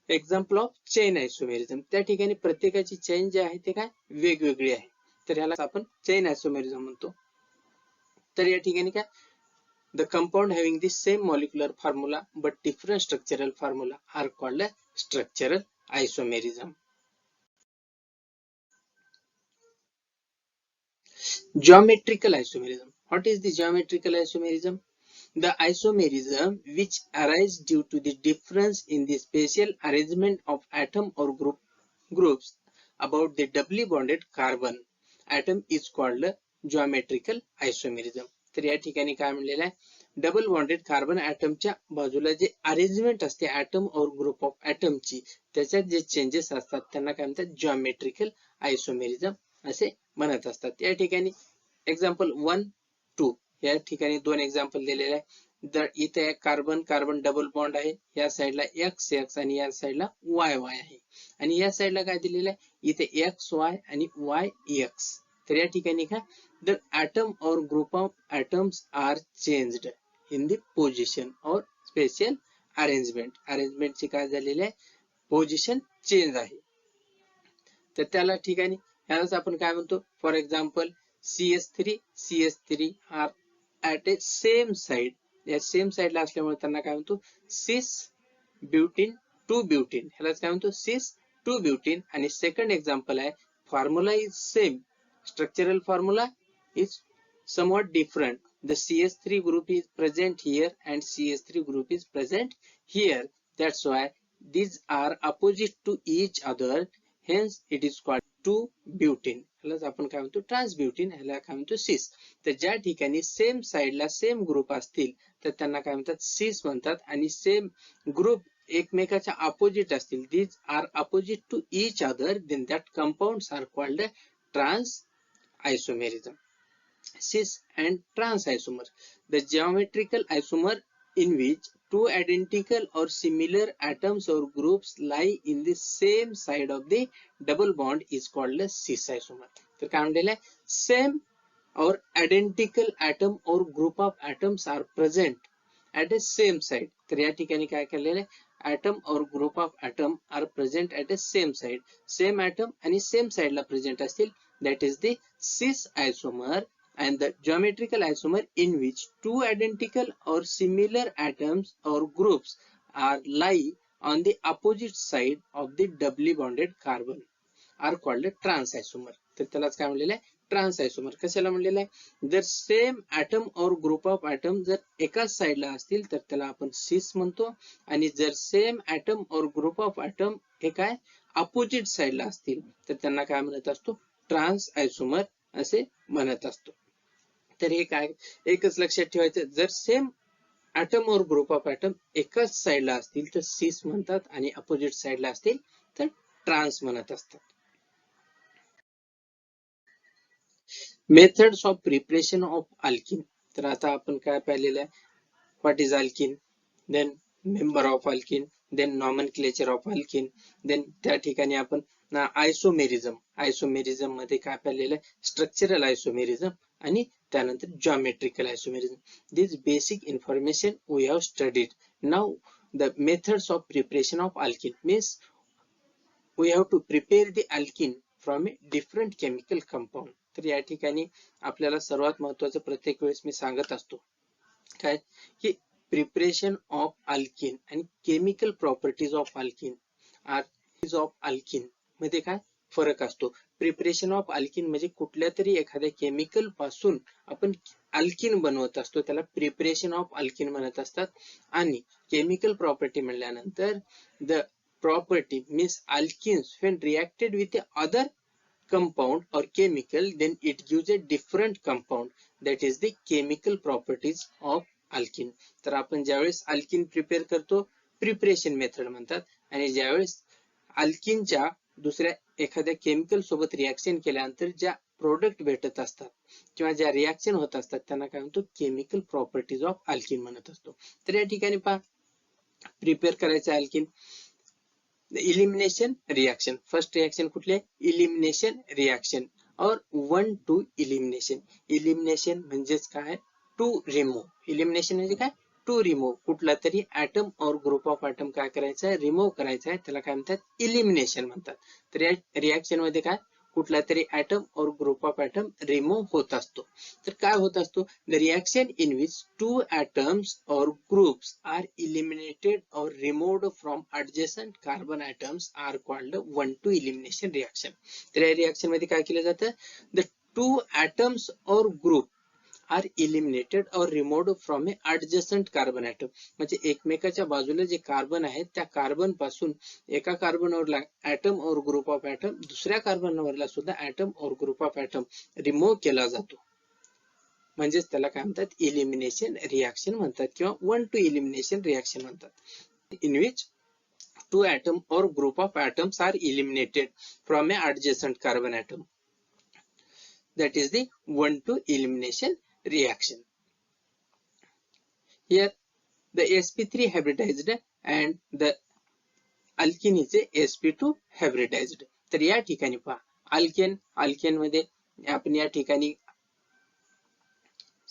Speaker 1: example of chain isomerism. त्या ठिकाणी प्रत्येकाची चेन जे आहे ते काय वेगवेगळी आहे, तर ह्याला आपण चेन आयसोमेरिझम म्हणतो. तर या ठिकाणी काय the compound having the same molecular formula but different structural formula are called structural isomerism. Geometrical isomerism. What is the geometrical isomerism? The isomerism which arises due to the difference in the spatial arrangement of atom or groups about the doubly bonded carbon atom is called geometrical isomerism. तर या ठिकाणी काय म्हणलेलं आहे double bonded carbon ॲटमच्या बाजूला जे arrangement असते item or group of ॲटमची त्याच्यात जे चेंजेस असतात त्यांना काय म्हणतात जिओमेट्रिकल आयसोमेरिझम असे म्हणत असतात. या ठिकाणी एक्झाम्पल 1, 2 या ठिकाणी 2 एक्झाम्पल दिलेले आहे. इथे कार्बन कार्बन डबल बॉन्ड आहे, या साईडला एक्स एक्स आणि या साईडला वाय वाय आहे आणि या साईडला काय दिलेलं आहे इथे एक्स वाय आणि वाय एक्स तर या ठिकाणी काय, the atom or group of atoms are changed in the position or special arrangement. अरेंजमेंटची काय झालेली आहे, पोझिशन चेंज आहे. तर त्याला ठिकाणी ह्यालाच आपण काय म्हणतो, for example CH3 are at a same side. या सेम साइडला असल्यामुळे त्यांना काय म्हणतो, सिस ब्युटीन टू ब्युटीन. ह्यालाच काय म्हणतो, सिस टू ब्युटीन. आणि सेकंड एक्झाम्पल आहे, formula is same, structural formula is somewhat different. The CH3 group is present here and CH3 group is present here. That's why these are opposite to each other. Hence it is called 2-butene. ह्यालाच आपण काय म्हणतो, ट्रान्सब्युटीन. ह्याला काय म्हणतो, सिस. तर ज्या ठिकाणी सेम साइडला सेम ग्रुप असतील तर त्यांना काय म्हणतात, सिस म्हणतात. आणि सेम ग्रुप एकमेकाच्या अपोजिट असतील, these are opposite to each other, then that compounds are called trans isomerism. Cis and trans isomer. The geometrical isomer in which two identical or similar atoms or groups lie in the same side of the double bond is called a cis isomer. तर काय म्हणलेलं आहे, same or identical atom or group of atoms are present at a same side. तर या ठिकाणी काय केलेलं आहे, atom or group of atom are present at a same side. Same atom आणि सेम साइडला प्रेझेंट असतील, that is the cis isomer. And the geometrical isomer in which two identical or similar atoms or groups are lie on the opposite side of the doubly bonded carbon are called a trans isomer. तर त्यालाच काय म्हणलेलं आहे, trans आयसोमर. कशाला म्हणलेलं आहे, जर same atom or group of item जर एकाच साइडला असतील तर त्याला आपण सिस म्हणतो. आणि जर same atom or group of item हे काय अपोजिट साइडला असतील तर त्यांना काय म्हणत असतो, ट्रान्स आयसोमर असे म्हणत असतो. तर हे काय, एकच लक्षात ठेवायचं, जर same atom or group of item एकाच साइडला असतील तर सिस म्हणतात आणि अपोजिट साइडला असतील तर ट्रान्स म्हणत असतात. Methods of preparation of alkene. तर आता आपण काय पाहिलेलं आहे, what is alkene, then member of alkene, then nomenclature of alkene, then त्या ठिकाणी आपण आयसोमेरिझम. आयसोमेरिझम मध्ये काय पाहिलेलं आहे, स्ट्रक्चरल आयसोमेरिझम आणि त्यानंतर geometrical isomerism. This basic information we have studied. Now the methods of preparation of alkene means we have to prepare the alkene from a different chemical compound. तर या ठिकाणी आपल्याला सर्वात महत्त्वाचं प्रत्येक वेळेस मी सांगत असतो काय, की प्रिपरेशन ऑफ अल्किन आणि chemical properties of alkene of alkene मध्ये काय फरक असतो. प्रिपरेशन ऑफ अल्किन म्हणजे कुठल्या तरी एखाद्या केमिकल पासून आपण अल्किन बनवत असतो, त्याला प्रिपरेशन ऑफ अल्किन म्हणत असतात. आणि केमिकल प्रॉपर्टी म्हणल्यानंतर the property means alkenes when reacted with other compound or chemical then it gives a different compound, that is the chemical properties of alkene. तर आपण ज्यावेळेस अल्किन प्रिपेअर करतो preparation method म्हणतात, आणि ज्यावेळेस अल्किनच्या दुसऱ्या एखाद्या केमिकल सोबत रिएक्शन केल्यानंतर ज्या प्रोडक्ट भेटत असतात किंवा ज्या रिएक्शन होत असतात त्यांना काय म्हणतो, केमिकल प्रॉपर्टीज ऑफ अल्किन म्हणत असतो. तर या ठिकाणी पहा, प्रिपेअर करायचं alkene, elimination reaction. First reaction कुठली आहे, elimination reaction or 1-2 elimination. elimination म्हणजेच काय, to remove. elimination म्हणजे काय, to remove. कुठला तरी item or group of item काय करायचं आहे, रिमूव्ह करायचं आहे, त्याला काय म्हणतात, elimination म्हणतात. तर या रिएक्शन मध्ये काय, कुठला तरी item or group of item remove होत असतो. तर काय होत असतो, the reaction in which two atoms or groups are eliminated or removed from adjacent carbon atoms are called 1-2 elimination reaction. तर या रिएक्शन मध्ये काय केलं जातं, the two atoms or group are eliminated or removed from a adjacent carbon atom. म्हणजे एकमेकाच्या बाजूला जे कार्बन आहेत त्या कार्बन पासून एका कार्बनवरला item or group of item दुसऱ्या कार्बनवरला सुद्धा item or group of item remove केला जातो. म्हणजेच त्याला काय म्हणतात, इलिमिनेशन रिएक्शन म्हणतात किंवा 1-2 इलिमिनेशन रिएक्शन म्हणतात. In which two atom or group of atoms are eliminated from a adjacent carbon atom. That is the 1-2 elimination reaction. Here the sp3 hybridized and the alkene is a sp2 hybridized. तर या ठिकाणी पहा, alkane मध्ये आपण या ठिकाणी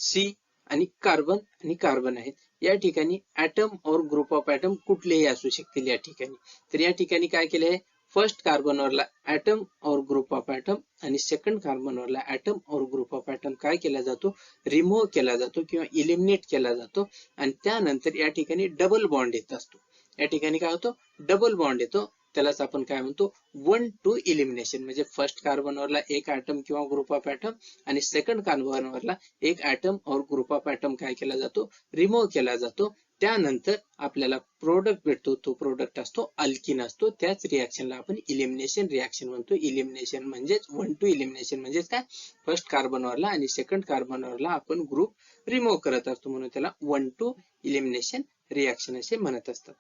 Speaker 1: C आणि carbon आहेत. या ठिकाणी ऍटम और ग्रुप ऑफ ऍटम कुठलेही असू शकतील या ठिकाणी. तर या ठिकाणी काय केले आहे, फर्स्ट कार्बनवरला ऍटम और ग्रुप ऑफ ऍटम आणि सेकंड कार्बनवरला ऍटम और ग्रुप ऑफ ऍटम काय केला जातो, रिमूव्ह केला जातो किंवा इलिमिनेट केला जातो. आणि त्यानंतर या ठिकाणी डबल बॉन्ड येत असतो. या ठिकाणी काय होतो, डबल बॉन्ड येतो. त्यालाच आपण काय म्हणतो, 1-2 इलिमिनेशन. म्हणजे फर्स्ट कार्बनवरला एक ऍटम किंवा ग्रुप ऑफ ऍटम आणि सेकंड कार्बनवरला एक ऍटम और ग्रुप ऑफ ऍटम काय केला जातो, रिमूव्ह केला जातो. त्यानंतर आपल्याला प्रोडक्ट भेटतो. तो प्रोडक्ट असतो अल्किन असतो. त्याच रिएक्शनला आपण इलिमिनेशन रिएक्शन म्हणतो. इलिमिनेशन म्हणजेच 1-2 इलिमिनेशन म्हणजेच काय, फर्स्ट कार्बनवरला आणि सेकंड कार्बनवरला आपण ग्रुप रिमूव्ह करत असतो, म्हणून त्याला 1-2 इलिमिनेशन रिएक्शन असे म्हणत असतात.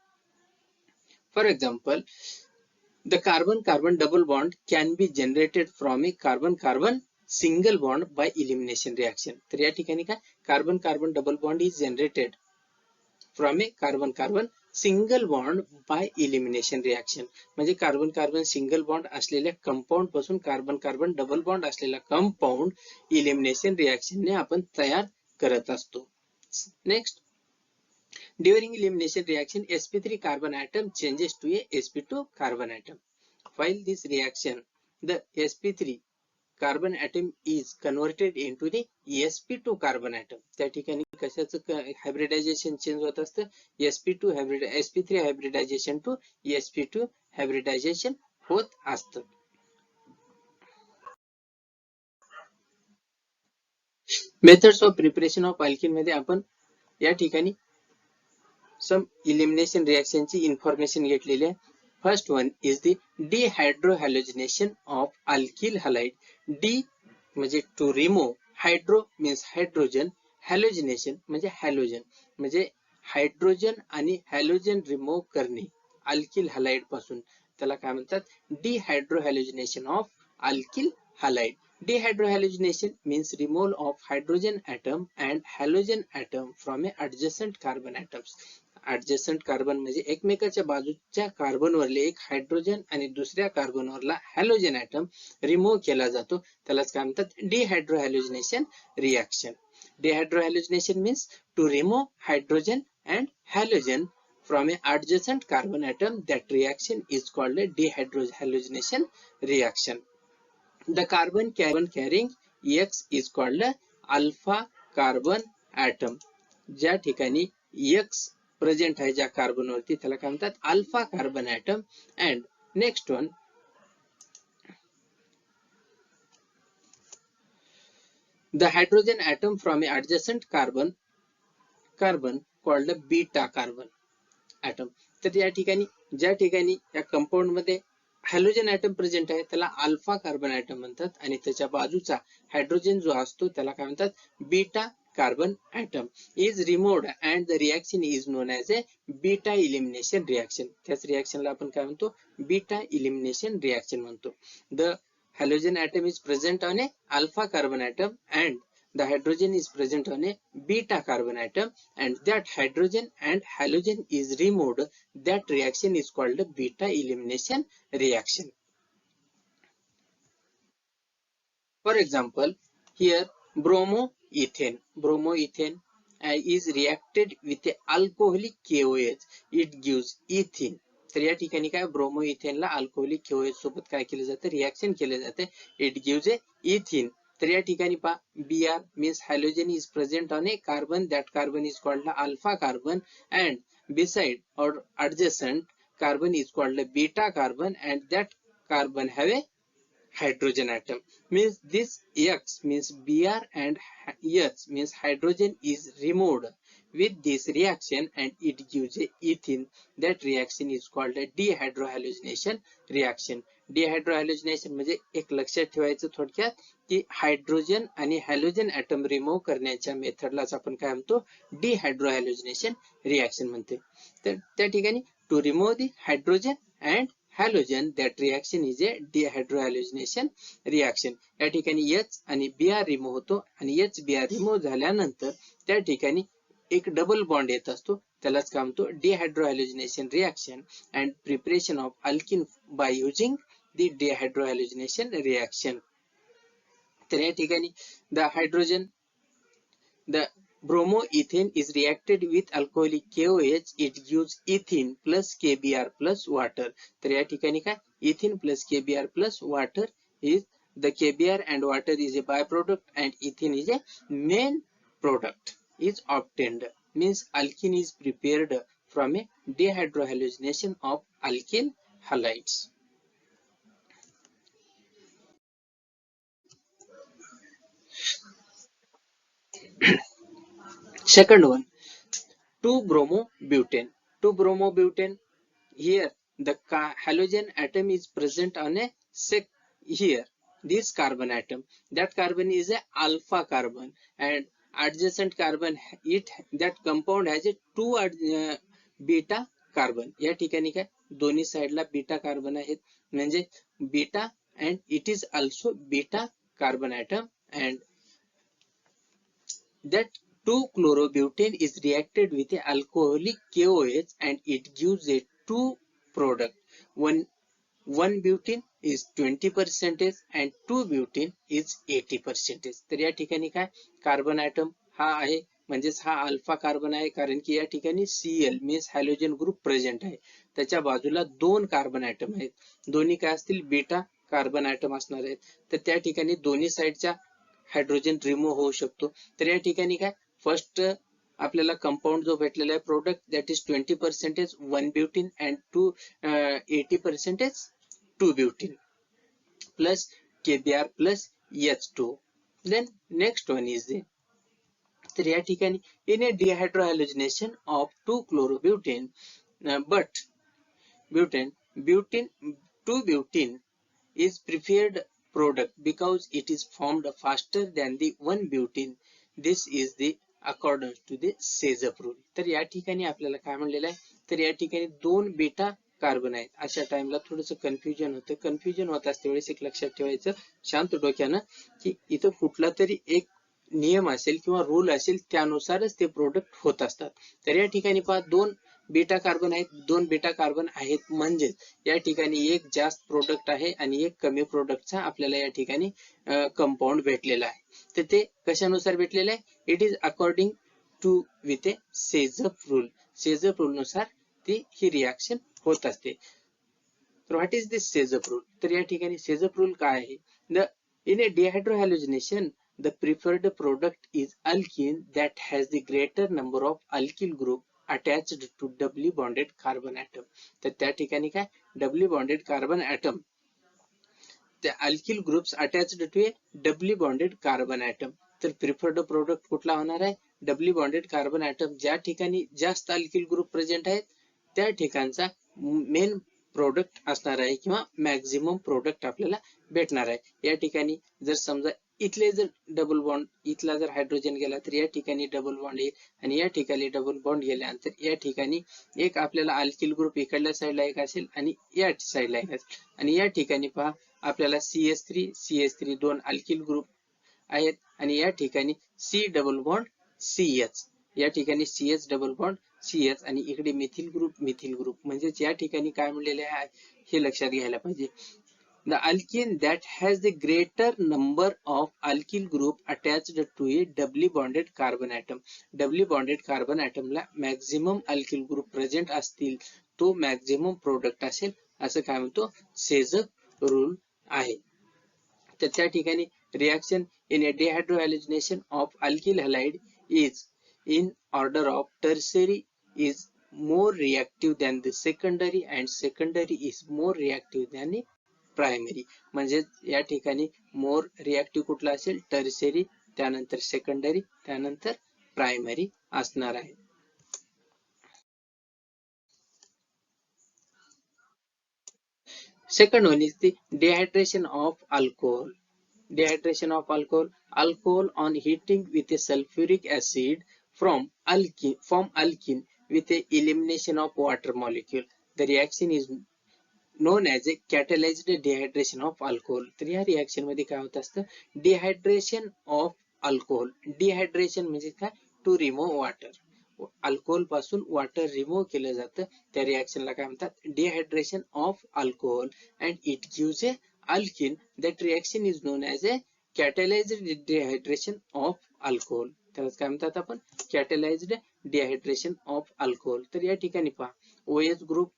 Speaker 1: For example, the carbon-carbon double bond can be generated from a carbon-carbon single bond by elimination reaction. तर या ठिकाणी काय, carbon-carbon double bond is generated from a carbon-carbon single bond by elimination reaction. म्हणजे carbon-carbon single bond असलेल्या compound पासून carbon-carbon double bond असलेला compound elimination reaction ने आपण तयार करत असतो. Next, during elimination reaction, sp3 carbon atom changes to a sp2 carbon atom. While this reaction, the sp3 carbon atom is converted into the sp2 carbon atom. त्या ठिकाणी कशाचं hybridisation change होत असतं, sp3 hybridisation to sp2 hybridisation होत असतं. Methods of preparation of alkene मध्ये आपण या ठिकाणी some elimination reaction ची information घेतलेली आहे. First one is the dehydrohalogenation of alkyl halide. D म्हणजे to remove, hydro means hydrogen, halogenation म्हणजे halogen म्हणजे हायड्रोजन आणि हॅलोजन रिमूव्ह करणे अल्किल हलाइड पासून, त्याला काय म्हणतात, dehydrohalogenation of alkyl halide. Dehydrohalogenation means removal of hydrogen atom and halogen atom from a adjacent carbon atoms. adjacent carbon म्हणजे एकमेकाच्या बाजूच्या कार्बनवरले एक हायड्रोजन आणि दुसऱ्या कार्बनवरला हॅलोजन ऍटम रिमूव्ह केला जातो. त्यालाच काय म्हणतात, dehydrohalogenation reaction. Dehydrohalogenation means to remove hydrogen and halogen from a adjacent carbon atom. That reaction is called a dehydrohalogenation reaction. The carbon carrying X is called a alpha carbon atom. ज्या ठिकाणी X present आहे ज्या carbon वरती त्याला काय म्हणतात, alpha carbon atom. And next one, the hydrogen atom from a adjacent carbon called a beta carbon atom. तर या ठिकाणी ज्या ठिकाणी या कंपाऊंड मध्ये हॅलोजन ऍटम प्रेझेंट आहे त्याला अल्फा कार्बन ऍटम म्हणतात आणि त्याच्या बाजूचा हायड्रोजन जो असतो त्याला काय म्हणतात, beta carbon atom is removed and the reaction is known as a beta elimination reaction. त्याच रिएक्शनला आपण काय म्हणतो, beta elimination reaction म्हणतो. The halogen atom is present on a alpha carbon atom and the hydrogen is present on a beta carbon atom and that hydrogen and halogen is removed. That reaction is called a beta elimination reaction. For example, here bromoethane is reacted with a alcoholic KOH. It gives ethene. तर या ठिकाणी काय, ब्रोमोइथेनला alcoholic KOH सोबत काय केलं जातं, reaction केले जाते. इट गिव्स ए इथिन. तर या ठिकाणी पहा, Br means halogen is present on a carbon. That carbon is called the alpha carbon and beside or adjacent carbon is called a beta carbon and that carbon have a hydrogen atom. Means this X means Br and H means hydrogen is removed with this reaction and it gives a ethene. That reaction is called a dehydrohalogenation reaction. Dehydrohalogenation म्हणजे एक लक्षात ठेवायचं थोडक्यात की hydrogen आणि halogen atom remove करण्याच्या मेथडलाच आपण काय म्हणतो, डिहायड्रोहॅलोजिनेशन रिएक्शन म्हणते. तर त्या ठिकाणी to remove the hydrogen and halogen, that reaction is a dehydrohalogenation reaction. या ठिकाणी H आणि Br रिमूव्ह होतो आणि HBr रिमूव्ह झाल्यानंतर त्या ठिकाणी एक डबल बॉन्ड येत असतो, त्यालाच काय म्हणतो, dehydrohalogenation reaction and preparation of alkene by using the dehydrohalogenation reaction. तर या ठिकाणी the hydrogen the bromoethane is reacted with alcoholic KOH, it gives ethene plus KBr plus water. तर या ठिकाणी काय ethene plus KBr plus water is the KBr and water is a byproduct and ethene is a main product is obtained. Means alkene is prepared from a dehydrohallucination of alkyl halides. Second one, 2-bromobutane. 2-bromobutane, here the halogen atom is present on a here this carbon atom. That carbon is a alpha carbon and adjacent carbon, that compound has a 2 beta carbon. या ठिकाणी काय दोन्ही साइडला beta carbon आहेत म्हणजे beta and it is also beta carbon atom and that 2-chlorobutane is reacted with a alcoholic KOH and it gives a 2 product. One butane is 20% and 2 butane is 80%. तर या ठिकाणी काय कार्बन ॲटम हा आहे म्हणजेच हा अल्फा कार्बन आहे कारण की या ठिकाणी Cl means halogen group present आहे. त्याच्या बाजूला 2 कार्बन ॲटम आहेत. दोन्ही काय असतील बीटा कार्बन ॲटम असणार आहेत. तर त्या ठिकाणी दोन्ही साइडच्या हायड्रोजन रिमूव्ह होऊ शकतो. तर या ठिकाणी काय फर्स्ट आपल्याला कंपाऊंड जो भेटलेला आहे product that is 20% 1 butene and 80% 2 butene plus KBr plus H2. Then next one is the तर या ठिकाणी in a dehydrohalogenation of 2-chlorobutane but butane 2-butene is preferred product because it is formed faster than the 1-butene. This is the accordance to the Sezap rule. तर या ठिकाणी आपल्याला काय म्हणलेलं आहे तर या ठिकाणी 2 बीटा कार्बन आहेत. अशा टाइमला थोडंसं कन्फ्युजन होतं. कन्फ्युजन होत असते वेळेस एक लक्षात ठेवायचं शांत डोक्यानं की इथं कुठला तरी एक नियम असेल किंवा रूल असेल त्यानुसारच ते प्रोडक्ट होत असतात. तर या ठिकाणी पहा 2 बीटा कार्बन आहेत 2 बीटा कार्बन आहेत म्हणजे या ठिकाणी एक जास्त प्रोडक्ट आहे आणि एक कमी प्रोडक्टचा आपल्याला या ठिकाणी कंपाऊंड भेटलेला आहे. तर ते कशानुसार भेटलेलं आहे it is according to with a Saytzeff rule. Saytzeff rule नुसार ती ही रिॲक्शन होत असते. तर what is this Saytzeff rule तर या ठिकाणी सेझप रूल काय आहे the in a dehydrohalogenation the preferred product is alkene that has the greater number of alkyl group attached to doubly bonded carbon atom. तर त्या ठिकाणी काय doubly bonded carbon atom the alkyl groups attached to a doubly bonded carbon atom. तर preferred product कुठला होणार आहे doubly bonded carbon atom ज्या ठिकाणी जास्त alkyl group प्रेझेंट आहेत त्या ठिकाणचा मेन प्रोडक्ट असणार आहे किंवा मॅक्झिमम प्रोडक्ट आपल्याला भेटणार आहे. या ठिकाणी जर समजा इथले जर डबल बॉन्ड इथला जर हायड्रोजन गेला तर या ठिकाणी डबल बॉन्ड येईल आणि या ठिकाणी डबल बॉन्ड गेल्यानंतर या ठिकाणी एक आपल्याला अल्किल ग्रुप इकडल्या साईडला एक असेल आणि या साईडला एक असेल आणि या ठिकाणी पहा आपल्याला CH3 दोन अल्किल ग्रुप आहेत आणि या ठिकाणी C डबल बॉन्ड CH या ठिकाणी CH डबल बॉन्ड CH आणि इकडे मिथिल ग्रुप म्हणजे या ठिकाणी काय म्हणलेले आहे हे लक्षात घ्यायला पाहिजे. The alkene that has the greater number of alkyl group attached to a doubly bonded carbon atom. Doubly bonded carbon atom ला maximum alkyl group present असतील तो maximum product असेल असं काय म्हणतो सेझप रूल आहे. तर त्या ठिकाणी reaction in a dehydrohalogenation of alkyl halide is in order of tertiary is more reactive than the secondary and secondary is more reactive than the primary. म्हणजे या ठिकाणी मोर रिॲक्टिव्ह कुठला असेल टर्शरी त्यानंतर सेकंडरी त्यानंतर प्रायमरी असणार आहे. Second one is the dehydration of alcohol. Dehydration of alcohol on heating with A sulphuric acid from alkene with a elimination of water molecule. The reaction is known as a catalyzed dehydration of alcohol. तर या reaction मध्ये काय होत असतं dehydration of alcohol. Dehydration म्हणजे काय to remove water. Alcohol पासून water remove केलं जातं त्या रिएक्शनला काय म्हणतात dehydration of alcohol and it gives A alkene. That reaction is non as A catalysed dehydration of alcohol. त्यालाच काय म्हणतात आपण, कॅटलाइज्ड डिहायड्रेशन ऑफ अल्कोहोल. तर या ठिकाणी पहा OH ग्रुप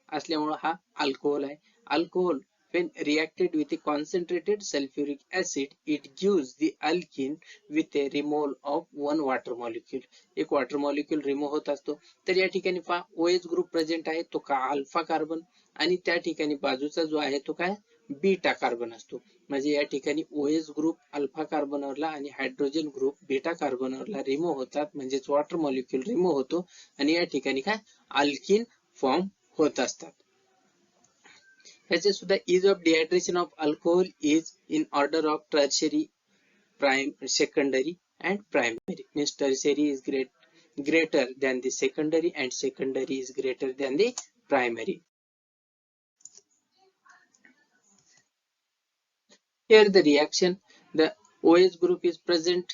Speaker 1: असल्यामुळे हा अल्कोहोल आहे. Alcohol when reacted with a concentrated sulfuric acid, it gives the alkene with a removal of one water molecule. एक वॉटर मॉलिक्यूल रिमूव्ह होत असतो. तर या ठिकाणी पहा OH ग्रुप प्रेझेंट आहे, तो का अल्फा कार्बन, आणि त्या ठिकाणी बाजूचा जो आहे तो काय बीटा कार्बन असतो. म्हणजे या ठिकाणी OH ग्रुप अल्फा कार्बनवरला आणि हायड्रोजन ग्रुप बीटा कार्बनवरला रिमूव्ह होतात, म्हणजेच वॉटर मॉलिक्यूल रिमूव्ह होतो आणि या ठिकाणी काय अल्किन फॉर्म होत असतात. ह्याचे सुद्धा is of dehydration of alcohol is in order of tertiary, secondary and primary. Means tertiary is greater than the secondary and secondary is greater than the primary. Here the reaction, the OH group is present,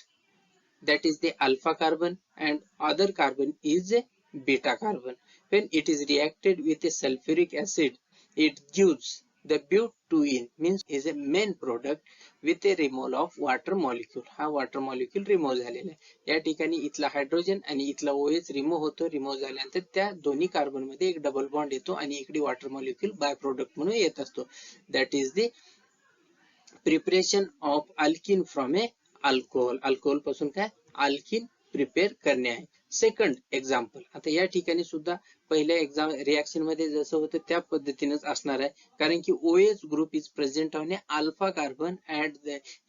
Speaker 1: that is the alpha carbon, and other carbon is a beta carbon. When it is reacted with a sulfuric acid, it gives the butene, means is a main product with a removal of water molecule. हा water molecule remove झालेला आहे. या ठिकाणी इथला hydrogen आणि इथला OH remove होतो. Remove झाल्यानंतर त्या दोन्ही कार्बन मध्ये एक डबल बॉन्ड येतो आणि इकडे वॉटर मॉलिक्यूल बाय प्रोडक्ट म्हणून येत असतो. That is the preparation of alkene from A alcohol. Alcohol पासून काय अल्किन प्रिपेअर करणे आहे. सेकंड एक्झाम्पल, आता या ठिकाणी सुद्धा पहिल्या रिएक्शन मध्ये जसं होतं त्या पद्धतीनेच असणार आहे, कारण की OH group is present on A alpha carbon and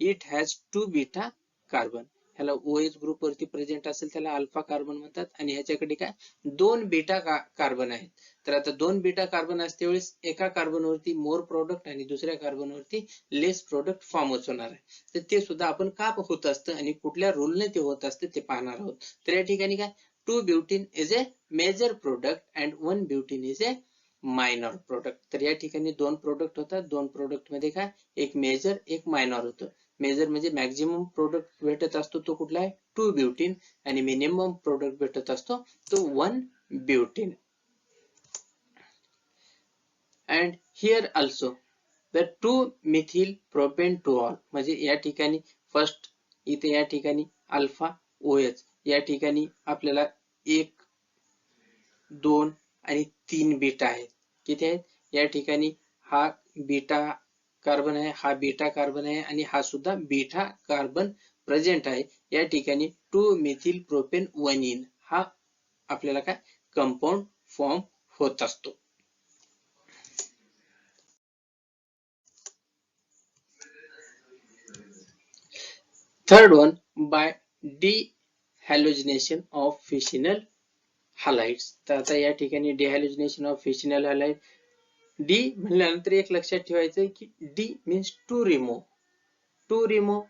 Speaker 1: it has 2 beta carbon. ह्याला OH ग्रुप वरती प्रेझेंट असेल त्याला अल्फा कार्बन म्हणतात, आणि ह्याच्याकडे काय 2 बीटा कार्बन आहेत. तर आता 2 बीटा कार्बन असते वेळेस एका कार्बन वरती मोर प्रोडक्ट आणि दुसऱ्या कार्बन वरती लेस प्रोडक्ट फॉर्मच होणार आहे. तर ते सुद्धा आपण का होत असतं आणि कुठल्या रूलने ते होत असतं ते पाहणार आहोत. तर या ठिकाणी काय 2 butene is a major product and 1 butene is a minor product. तर या ठिकाणी 2 प्रोडक्ट होतात. 2 प्रोडक्ट मध्ये काय एक मेजर एक मायनर होतं. मेजर म्हणजे मॅक्झिमम प्रोडक्ट भेटत असतो तो कुठला आहे 2 ब्युटीन, आणि मिनिमम प्रोडक्ट भेटत असतो तो 1 butene. And here also the 2-methyl propane toluol, म्हणजे या ठिकाणी फर्स्ट इथे या ठिकाणी अल्फा OH, या ठिकाणी आपल्याला 1 2 आणि 3 बीटा आहेत. किती आहेत या ठिकाणी हा बीटा कार्बन आहे, हा बीटा कार्बन आहे आणि हा सुद्धा बीटा कार्बन प्रेझेंट आहे. या ठिकाणी 2-methyl propane 1-ene हा आपल्याला काय कंपाऊंड फॉर्म होत असतो. Third one, by dehalogenation of fissional halides. तर आता या ठिकाणी dehalogenation of fissional halide, D म्हणल्यानंतर एक लक्षात ठेवायचं की D means to remove. To remove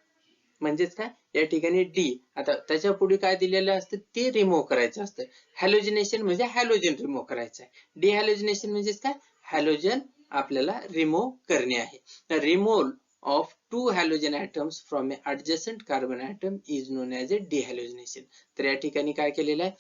Speaker 1: म्हणजेच काय या ठिकाणी D. आता त्याच्या पुढे काय दिलेलं असतं ते रिमूव्ह करायचं असतं. हॅलोजिनेशन म्हणजे हॅलोजन रिमूव्ह करायचं आहे. डिहॅलोजिनेशन म्हणजेच काय हॅलोजन आपल्याला रिमूव्ह करणे आहे. तर removal of 2 halogen atoms from a adjacent carbon atom is known as a dehalogenation. तर या ठिकाणी काय केलेलं आहे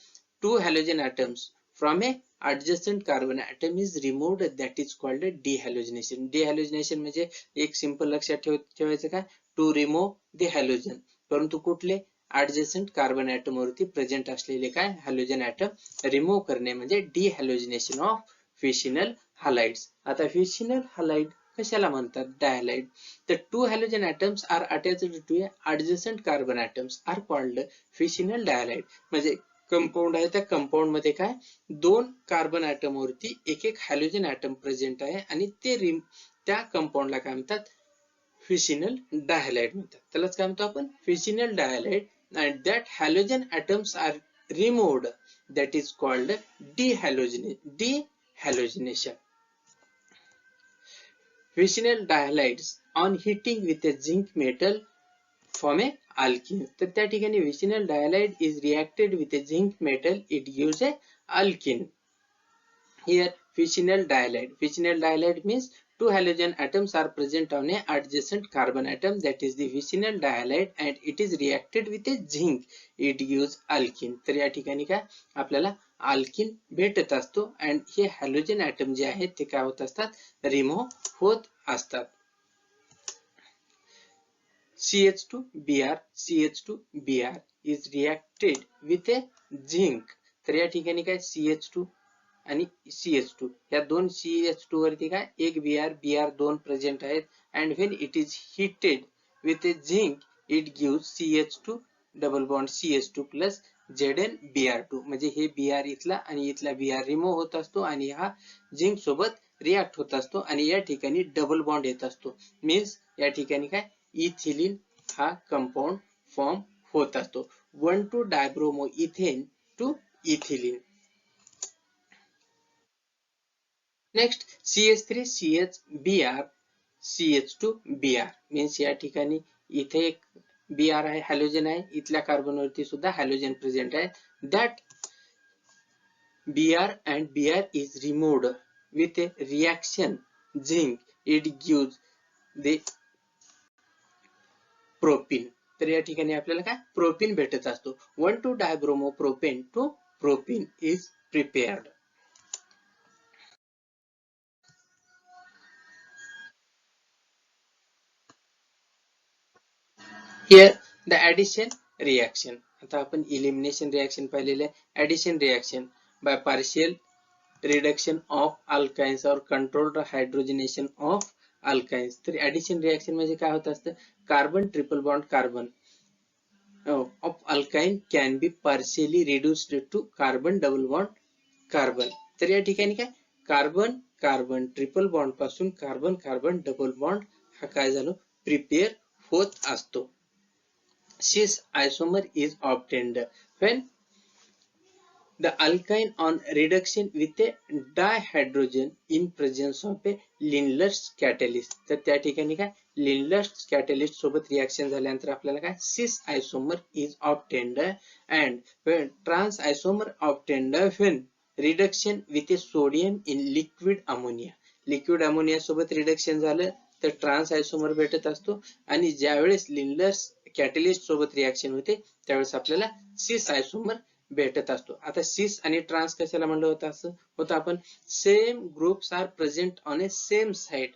Speaker 1: 2 halogen atoms from a adjacent carbon atom is removed, that is called a dehalogenation. Dehalogenation म्हणजे एक सिंपल लक्षात ठेवायचं का to remove the halogen, परंतु कुठले adjacent carbon atom वरती प्रेझेंट असलेले काय halogen atom रिमूव्ह करणे म्हणजे dehalogenation of fissional halides. आता fissional halide कशाला म्हणतात डायहालाइड. The 2 halogen atoms are attached to a adjacent carbon atoms are called fissional dihalide. म्हणजे कंपाऊंड आहे त्या कंपाऊंड मध्ये काय 2 कार्बन ॲटम वरती एक एक हॅलोजन ॲटम प्रेझेंट आहे आणि ते त्या कंपाऊंडला काय म्हणतात फिशिनल डायहालाइड म्हणतात. त्यालाच काय म्हणतो आपण फिशिनल डायहालाइड. and that halogen atoms are removed, that is called dehalogenation. Fissional dihalides on heating with a zinc metal form a alkene. तर त्या ठिकाणी fissional dihalide is reacted with a zinc metal, it gives a alkene. Here fissional dihalide means 2 halogen atoms are present on a adjacent carbon atom, that is the fissional dihalide, and it is reacted with a zinc, it gives alkene. तर या ठिकाणी काय आपल्याला alkene भेटत असतो and हे halogen atom जे आहेत ते काय होत असतात रिमूव्ह होत असतात. CH2Br is reacted with a zinc. तर या ठिकाणी काय CH2 आणि CH2 या दोन CH2 वरती काय एक Br दोन प्रेझेंट आहेत and when it is heated with a zinc it gives CH2 double bond CH2 plus ZnBr2 म्हणजे हे Br इथला आणि इथला Br रिमूव्ह होत असतो आणि हा झिंक सोबत रिॲक्ट होत असतो आणि या ठिकाणी डबल बॉन्ड येत असतो. मीन्स या ठिकाणी काय इथिलीन हा कंपाऊंड फॉर्म होत असतो. One two dibromo ethane to ethylene. Next CH3CHBr CH2Br means या ठिकाणी इथे एक Br आहे हॅलोजन आहे इथल्या कार्बन वरती सुद्धा हॅलोजन प्रेझेंट आहे. That Br and Br is removed with a reaction zinc it gives the propene. तर या ठिकाणी आपल्याला काय प्रोपीन भेटत असतो. One two dibromo propane to propene is prepared. Here the addition reaction. आता आपण elimination reaction पाहिलेले आहे. Addition reaction by partial reduction of alkynes or controlled hydrogenation of alkynes. तर addition reaction म्हणजे काय होत असतं carbon triple bond carbon of alkyne can be partially reduced to carbon double bond carbon. तर या ठिकाणी काय कार्बन कार्बन ट्रिपल बॉन्ड पासून कार्बन कार्बन डबल बॉन्ड हा काय झालो प्रिपेअर होत असतो. Cis isomer is obtained when the alkyne on reduction with a dihydrogen in presence of a Lindlar's catalyst. तर त्या ठिकाणी काय Lindlar's catalyst सोबत रिएक्शन झाल्यानंतर आपल्याला काय cis isomer is obtained and when trans isomer obtained when reduction with a sodium in liquid ammonia. Liquid ammonia सोबत reduction झालं तर ट्रान्स आयसोमर भेटत असतो आणि ज्यावेळेस लिंडलर्स कॅटलिस्ट सोबत रिएक्शन होते त्यावेळेस आपल्याला सिस आयसोमर भेटत असतो. आता सिस आणि ट्रान्स कशाला म्हणलं होतं असं होतं आपण same groups are present on a same side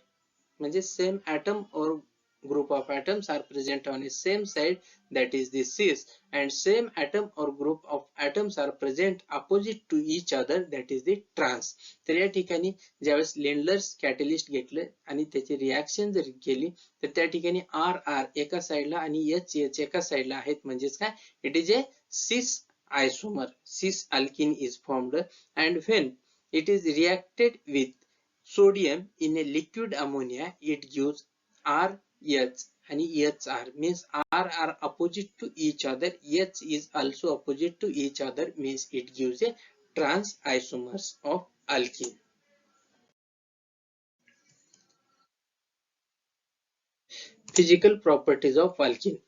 Speaker 1: म्हणजे same atom or group of atoms are present on a same side that is the cis and same atom or group of atoms are present opposite to each other that is the trans. तर या ठिकाणी ज्यावेळेस लेंडलर्स catalyst घेतलं आणि त्याची reaction जर केली तर त्या ठिकाणी आर आर एका साइडला आणि एच एच एका साइडला आहेत म्हणजेच काय इट इज ए सिस isomer. Cis alkene is formed and when it is reacted with sodium in a liquid ammonia it gives R H and HR means R are opposite to each other. H is also opposite to each other means it gives a trans isomers of alkene. Physical properties of alkene.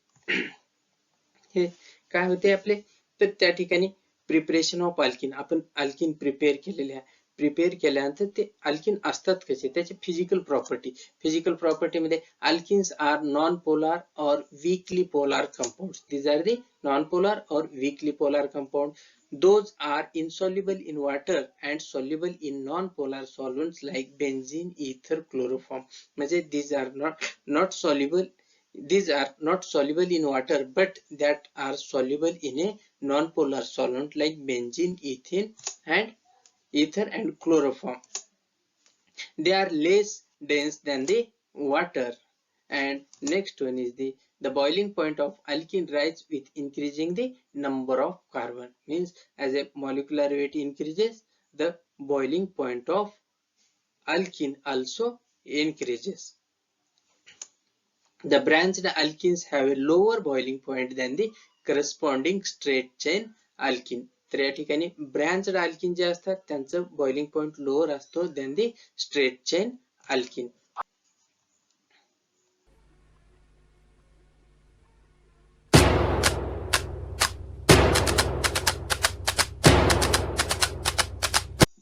Speaker 1: हे काय होते आपले तर त्या ठिकाणी preparation of alkene आपण alkene prepare केलेले आहे. प्रिपेअर केल्यानंतर ते अल्किन असतात कसे त्याची फिजिकल प्रॉपर्टी मध्ये alkenes are non polar or weakly polar compounds. These are the non polar or weakly polar compound. Those are insoluble in water and soluble in non-polar solvents like benzene, ether, chloroform. म्हणजे these are not soluble in water but that are soluble in a non-polar solvent like benzene, ether and chloroform. They are less dense than the water. And next one is the boiling point of alkene rise with increasing the number of carbon. Means as a molecular weight increases the boiling point of alkene also increases. The branched alkenes have a lower boiling point than the corresponding straight chain alkene. तर या ठिकाणी ब्रँच्ड alkene जे असतात त्यांचं boiling point lower असतो then the straight chain alkene.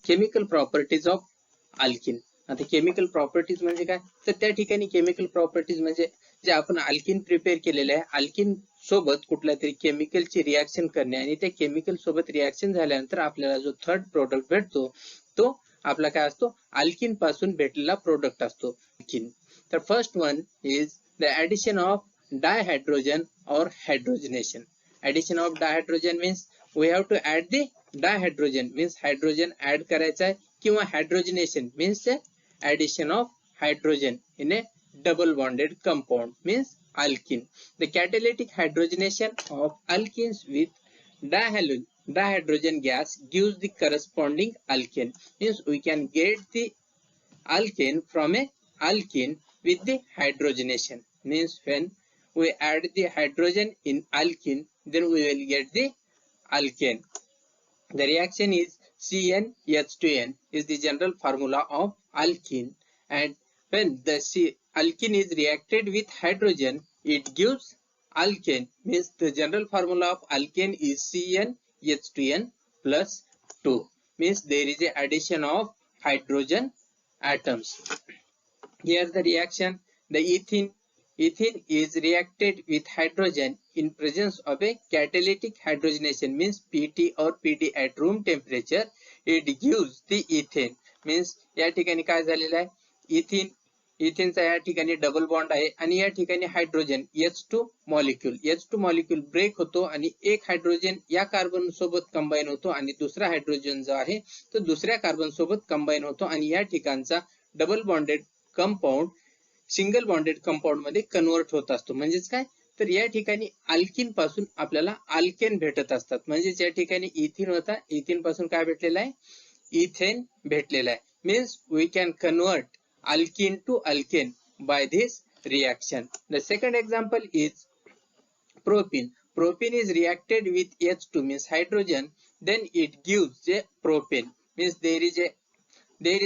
Speaker 1: Chemical properties of alkene. आता chemical properties म्हणजे काय तर त्या ठिकाणी केमिकल प्रॉपर्टीज म्हणजे जे आपण अल्किन प्रिपेअर केलेले आहे अल्किन सोबत कुठल्या तरी केमिकलची रिएक्शन करणे आणि त्या केमिकल सोबत रिएक्शन झाल्यानंतर आपल्याला जो थर्ड प्रोडक्ट भेटतो तो आपला काय असतो अल्किन पासून भेटलेला प्रोडक्ट असतो अल्किन. तर first one is the addition of dihydrogen or hydrogenation. Addition of dihydrogen means we have to add the dihydrogen means hydrogen add करायचा आहे किंवा hydrogenation means the addition of hydrogen in a double bonded compound means alkene. The catalytic hydrogenation of alkenes with dihydrogen gas gives the corresponding alkane. Means we can get the alkane from a alkene with the hydrogenation. Means when we add the hydrogen in alkene, then we will get the alkane. The reaction is CnH2n is the general formula of alkene, and when the alkene is reacted with hydrogen, it gives alkane. Means the general formula of alkane is CnH2n plus 2. Means there is a addition of hydrogen atoms. Here the reaction, the ethene is reacted with hydrogen in presence of a catalytic hydrogenation means PT or PD at room temperature. It gives the ethane. Means या ठिकाणी काय झालेलं आहे, इथेनचा या ठिकाणी double bond आहे आणि या ठिकाणी हायड्रोजन H2 मॉलिक्यूल ब्रेक होतो आणि एक हायड्रोजन या कार्बन सोबत कंबाईन होतो आणि दुसरा हायड्रोजन जो आहे तो दुसऱ्या कार्बन सोबत कंबाईन होतो आणि या ठिकाणचा double bonded compound single bonded compound मध्ये कन्वर्ट होत असतो. म्हणजेच काय, तर या ठिकाणी अल्किन पासून आपल्याला अल्केन भेटत असतात. म्हणजेच या ठिकाणी इथिन होता, इथिन पासून काय भेटलेला आहे, इथेन भेटलेला आहे. Means we can convert alkene to alkane by this reaction. The second example is propene. Propene is reacted with H2 means hydrogen, then it gives a propane. Means there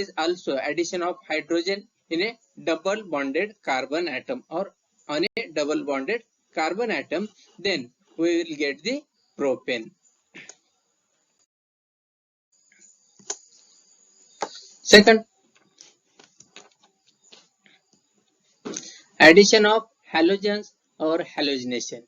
Speaker 1: is also addition of hydrogen in a double bonded carbon atom or on a double bonded carbon atom, then we will get the propane. Second, addition of halogens और हॅलोजिनेशन.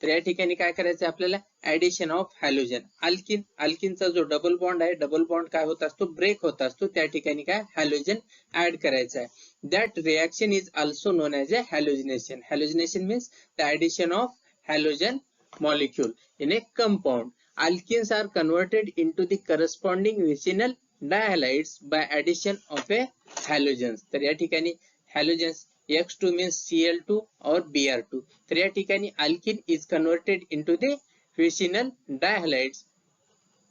Speaker 1: तर या ठिकाणी काय करायचं आपल्याला, addition of halogen. अल्किनचा जो double bond आहे, डबल बॉन्ड काय होत असतो, ब्रेक होत असतो. त्या ठिकाणी काय हॅलोजन ऍड करायचं आहे. That reaction is also known as a halogenation. Halogenation means the addition of halogen molecule in a compound. Alkenes are converted into the corresponding vicinal dihalides by addition of a halogens. तर या ठिकाणी halogens X2 means Cl2 or Br2. तर या ठिकाणी alkene is converted into the vicinal dihalides.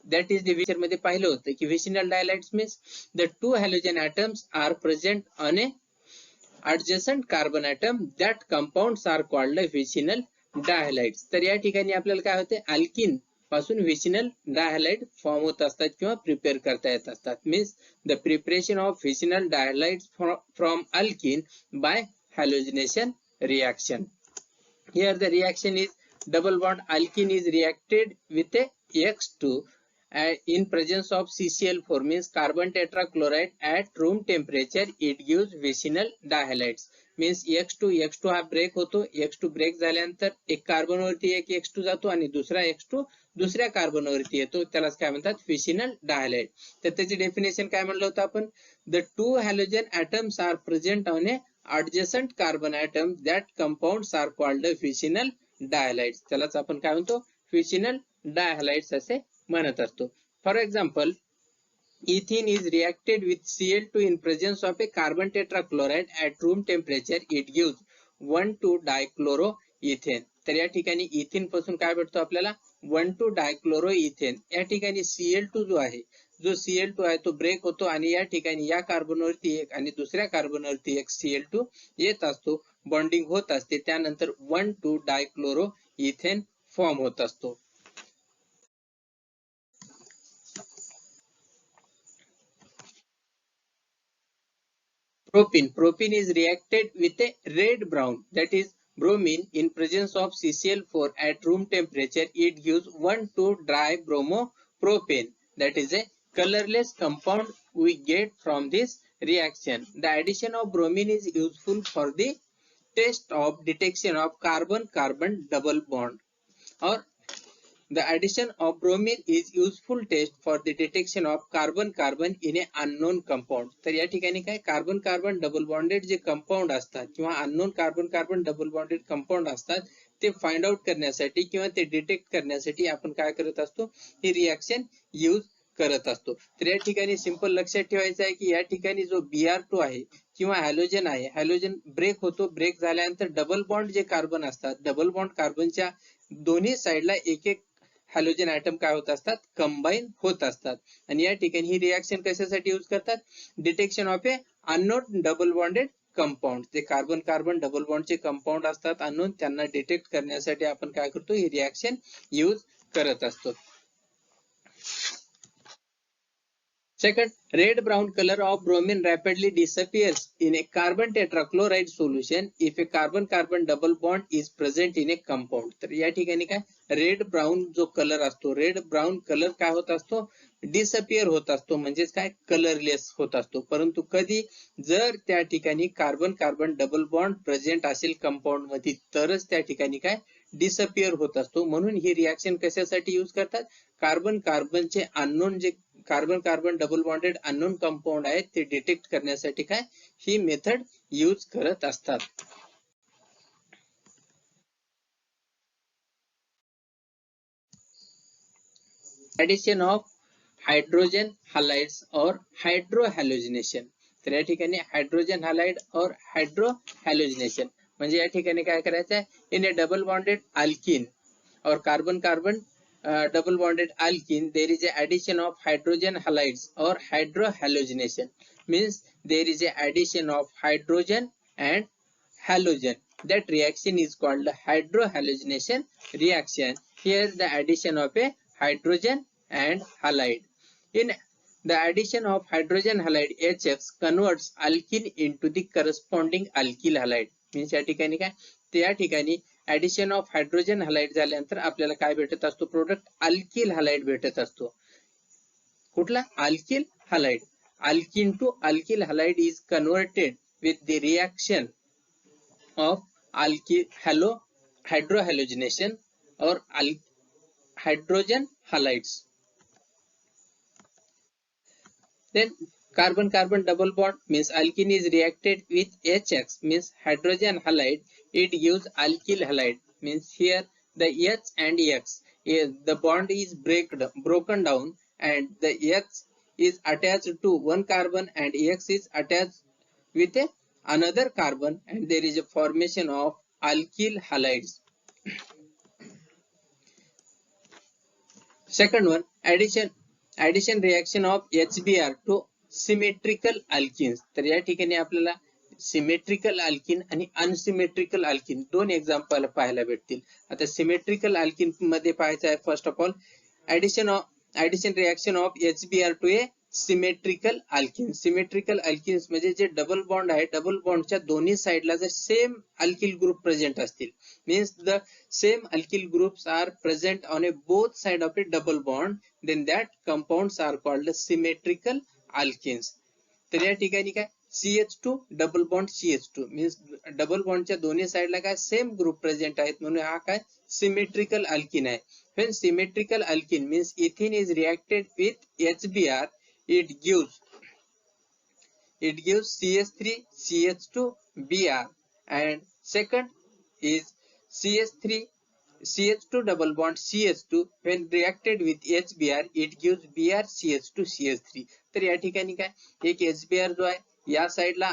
Speaker 1: That is the विचार मध्ये पाहिलं होतं की vicinal dihalides means the two halogen atoms are present on a adjacent carbon atom. That compounds are called vicinal dihalides. तर या ठिकाणी आपल्याला काय होते, alkene पासून विसिनल डायहालाइड फॉर्म होत असतात किंवा प्रिपेअर करता येत असतात. Means the preparation of vicinal dihalide from alkene by halogenation reaction. Here the reaction is double bond alkene is reacted with X2 in presence of CCl4 means carbon tetrachloride at room temperature. It gives vicinal dihalides. Means X2 हा break होतो. X2 break झाल्यानंतर एक carbon वरती एक X2 जातो आणि दुसरा X2 दुसऱ्या कार्बन वरती येतो. त्यालाच काय म्हणतात, विसिनल डायहालाइड. तर त्याची डेफिनेशन काय म्हणलं होतं आपण, the two halogen atoms are present on a adjacent carbon atom. that compounds are called vicinal dihalides. त्यालाच आपण काय म्हणतो, विसिनल डायहालाइड्स असे म्हणत असतो. For example, ethene is reacted with Cl2 in presence of a carbon tetrachloride at room temperature. It gives 1,2-dichloroethane. तर या ठिकाणी इथेन पासून काय भेटतो आपल्याला, 1,2-डायक्लोरोइथेन. या ठिकाणी Cl2 जो आहे, जो Cl2 आहे तो ब्रेक होतो आणि या ठिकाणी या कार्बन वरती एक आणि दुसऱ्या कार्बन वरती एक Cl2 येत असतो, बॉन्डिंग होत असते. त्यानंतर 1,2-डायक्लोरोइथेन फॉर्म होत असतो. Propene is reacted with a red brown, that is bromine, in presence of CCl4 at room temperature. It gives 1,2-dibromopropane. That is a colorless compound we get from this reaction. The addition of bromine is useful for the test of detection of carbon-carbon double bond or The addition of bromine is useful test for the detection of carbon-carbon in a unknown compound. तर या ठिकाणी काय carbon carbon double bonded जे compound असतात किंवा unknown carbon carbon double bonded compound असतात ते find out करण्यासाठी किंवा ते डिटेक्ट करण्यासाठी आपण काय करत असतो, ही रिएक्शन यूज करत असतो. तर या ठिकाणी सिंपल लक्षात ठेवायचं आहे की या ठिकाणी जो Br2 आहे किंवा हॅलोजन आहे, हॅलोजन ब्रेक होतो, ब्रेक झाल्यानंतर डबल बॉन्ड जे कार्बन असतात, डबल बॉन्ड कार्बनच्या दोन्ही साइडला एक एक हॅलोजन ऍटम काय होत असतात, कंबाईन होत असतात. आणि या ठिकाणी ही रिएक्शन कशासाठी यूज करतात, detection of A unknown double bonded compound. जे कार्बन कार्बन डबल बॉन्डचे कंपाऊंड असतात अननोन, त्यांना डिटेक्ट करण्यासाठी आपण काय करतो, ही रिएक्शन यूज करत असतो. Second, red-brown color of bromine rapidly disappears in a carbon tetrachloride solution if a carbon-carbon double bond is present in a compound. तर या ठिकाणी काय रेड ब्राउन जो कलर असतो, रेड ब्राउन कलर काय होत असतो, डिसअपियर होत असतो, म्हणजेच काय कलरलेस होत असतो. परंतु कधी जर त्या ठिकाणी carbon carbon double bond present असेल कंपाऊंड मध्ये तरच त्या ठिकाणी काय डिसअपियर होत असतो. म्हणून ही रिएक्शन कशासाठी यूज करतात, कार्बन कार्बनचे अननोन जे carbon carbon double bonded unknown compound आहेत ते डिटेक्ट करण्यासाठी काय ही मेथड यूज करत असतात. ऍडिशन ऑफ हायड्रोजन हॅलाइड्स और हायड्रोहॅलोजिनेशन. तर या ठिकाणी हायड्रोजन हॅलाइड और हायड्रोहॅलोजिनेशन म्हणजे या ठिकाणी काय करायचं आहे, in a double bonded alkene or carbon carbon double bonded alkene there is a addition of hydrogen halides or hydrohalogenation, means there is a addition of hydrogen and halogen. That reaction is called hydrohalogenation reaction. Here the addition of a hydrogen and halide. In the addition of hydrogen halide HX converts alkene into the corresponding alkyl halide. Means या ठिकाणी काय, त्या ठिकाणी addition of hydrogen halide झाल्यानंतर आपल्याला काय भेटत असतो, प्रोडक्ट अल्किल हलाइड भेटत असतो. कुठला alkyl halide. Alkene to alkyl halide is converted with the reaction of hydrohalogenation or hydrogen halides. Then carbon carbon double bond means alkene is reacted with HX means hydrogen halide, it gives alkyl halide. Means here the H and X the bond is broken down and the H is attached to one carbon and X is attached with another carbon and there is a formation of alkyl halides. Second one, addition reaction of HBr to symmetrical alkenes. तर या ठिकाणी आपल्याला symmetrical alkene आणि unsymmetrical alkene दोन example पाहायला भेटतील. आता symmetrical alkene मध्ये पाहायचं आहे, first of all addition reaction of HBr to a symmetrical alkene. Symmetrical alkenes म्हणजे जे डबल बॉन्ड आहे, डबल बॉन्डच्या दोन्ही साइडला जर सेम अल्किल ग्रुप प्रेझेंट असतील, means the same alkyl groups are present on a both side of a double bond, then that compounds are called symmetrical alkenes. तर या ठिकाणी काय CH2 double bond CH2 means double बॉन्डच्या दोन्ही साइडला काय same group present आहेत, म्हणून हा काय सिमेट्रिकल अल्किन आहे. When symmetrical alkene means ethene is reacted with HBr, it gives CH3 CH2 Br, and second is CH3 CH2 double bond CH2 when reacted with HBr it gives Br CH2 CH3. तर या ठिकाणी काय एक HBr जो आहे या साइडला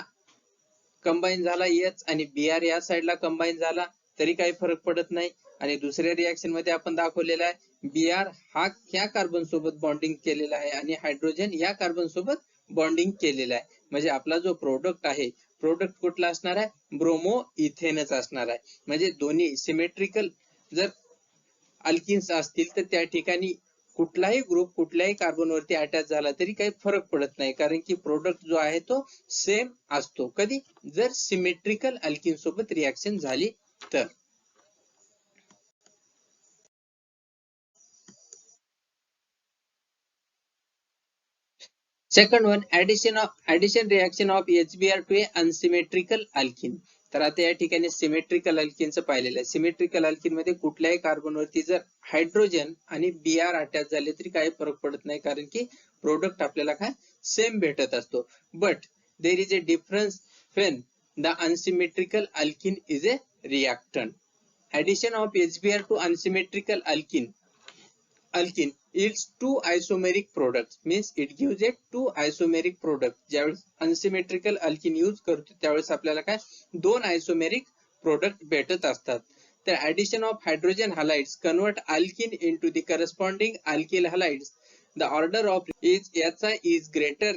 Speaker 1: combine झाला H आणि Br या साइडला कंबाईन झाला तरी काही फरक पडत नाही. आणि दुसऱ्या रिएक्शन मध्ये आपण दाखवलेला आहे Br हा ह्या कार्बन सोबत बॉन्डिंग केलेला आहे आणि हायड्रोजन या कार्बन सोबत बॉन्डिंग केलेला आहे. म्हणजे आपला जो प्रोडक्ट आहे, प्रोडक्ट कुठला असणार आहे, ब्रोमो इथेनच असणार आहे. म्हणजे दोन्ही सिमेट्रिकल जर अल्किन्स असतील तर त्या ठिकाणी कुठलाही ग्रुप कुठल्याही कार्बन वरती अटॅच झाला तरी काही फरक पडत नाही, कारण की प्रोडक्ट जो आहे तो सेम असतो. कधी जर सिमेट्रिकल अल्किन सोबत रिएक्शन झाली तर. Second one, addition reaction of HBr to a unsymmetrical alkene. तर आता या ठिकाणी सिमेट्रिकल अल्किनचं पाहिलेलं आहे. सिमेट्रिकल अल्किन मध्ये कुठल्याही कार्बनवरती जर हायड्रोजन आणि Br अटॅच झाले तरी काही फरक पडत नाही, कारण की प्रोडक्ट आपल्याला काय सेम भेटत असतो. But there is a difference when the unsymmetrical alkene is a reactant. Addition of HBr to unsymmetrical alkene yields two isomeric products, means it gives a two isomeric product. ज्यावेळेस unsymmetrical alkene use करतो त्यावेळेस आपल्याला काय दोन आयसोमेरिक product भेटत असतात. तर addition of hydrogen halides convert alkene into the corresponding alkyl halides. The order of is HI is greater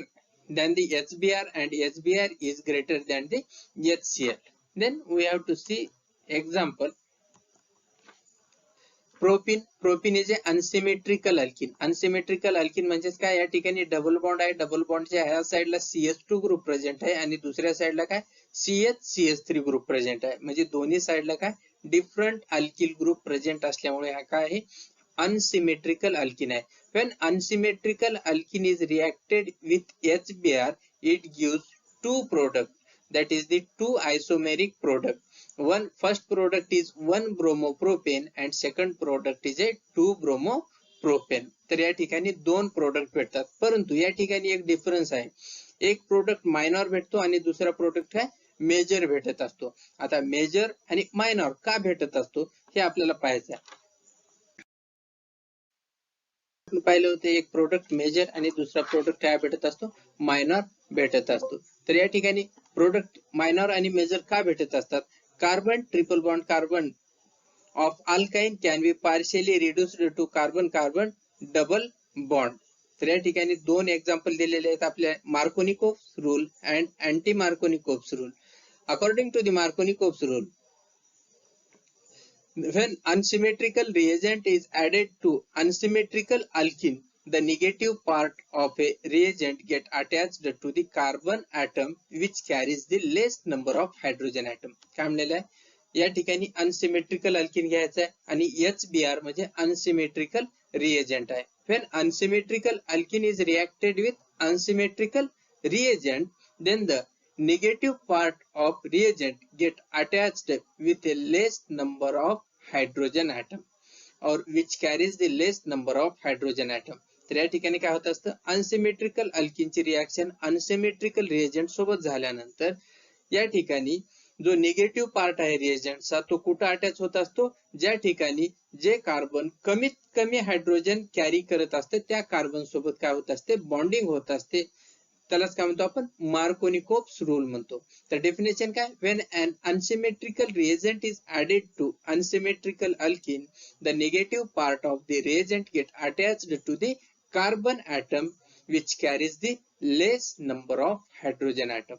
Speaker 1: than the HBr and HBr is greater than the HCl. Then we have to see example. Propene is a unsymmetrical alkene. Unsymmetrical alkene म्हणजेच काय, या ठिकाणी double bond आहे, double बॉन्डच्या ह्या साईडला CH2 group present आहे आणि दुसऱ्या साईडला काय CH3 ग्रुप प्रेझेंट आहे. म्हणजे दोन्ही साईडला काय डिफरंट अल्किल ग्रुप प्रेझेंट असल्यामुळे हा काय आहे अनसिमेट्रिकल अल्किन आहे. When unsymmetrical alkene is reacted with HBr it gives two product, that is the two isomeric product. One first product is 1 bromopropane and second product is a 2 bromopropane. तर या ठिकाणी दोन product भेटतात, परंतु या ठिकाणी एक डिफरन्स आहे. एक प्रोडक्ट मायनॉर भेटतो आणि दुसरा प्रोडक्ट काय मेजर भेटत असतो. आता मेजर आणि मायनॉर का भेटत असतो हे आपल्याला पाहायचं आहे. पाहिलं होतं एक प्रोडक्ट मेजर आणि दुसरा प्रोडक्ट काय भेटत असतो मायनॉर भेटत असतो. तर या ठिकाणी प्रोडक्ट मायनॉर आणि मेजर का भेटत असतात. Carbon triple bond carbon of alkyne can be partially reduced to carbon carbon double bond. तर या ठिकाणी दोन एक्झाम्पल दिलेले आहेत आपल्या Markovnikov's rule and anti Markovnikov's rule. According to the Markovnikov's rule, when unsymmetrical reagent is added to unsymmetrical alkene, the negative part of a reagent get attached to the carbon atom which carries the least number of hydrogen atom. काय म्हणलेलं आहे या ठिकाणी unsymmetrical alkene घ्यायचं आहे आणि HBr म्हणजे unsymmetrical reagent आहे. when unsymmetrical alkene is reacted with unsymmetrical reagent, then the negative part of reagent get attached with a less number of hydrogen atom or which carries the less number of hydrogen atom. तर या ठिकाणी काय होत असतं unsymmetrical अल्किनची reaction unsymmetrical reagent सोबत झाल्यानंतर या ठिकाणी जो निगेटिव्ह पार्ट आहे रिएजंटचा तो कुठं अटॅच होत असतो, ज्या ठिकाणी जे कार्बन कमीत कमी हायड्रोजन कॅरी करत असते त्या कार्बन सोबत काय होत असते बॉन्डिंग होत असते. त्यालाच काय म्हणतो आपण मार्कोनिकोव्स रूल म्हणतो. तर डेफिनेशन काय, when un unsymmetrical reagent is added to unsymmetrical alkene, the negative part of the reagent get attached to the carbon atom which carries the less number of hydrogen atom.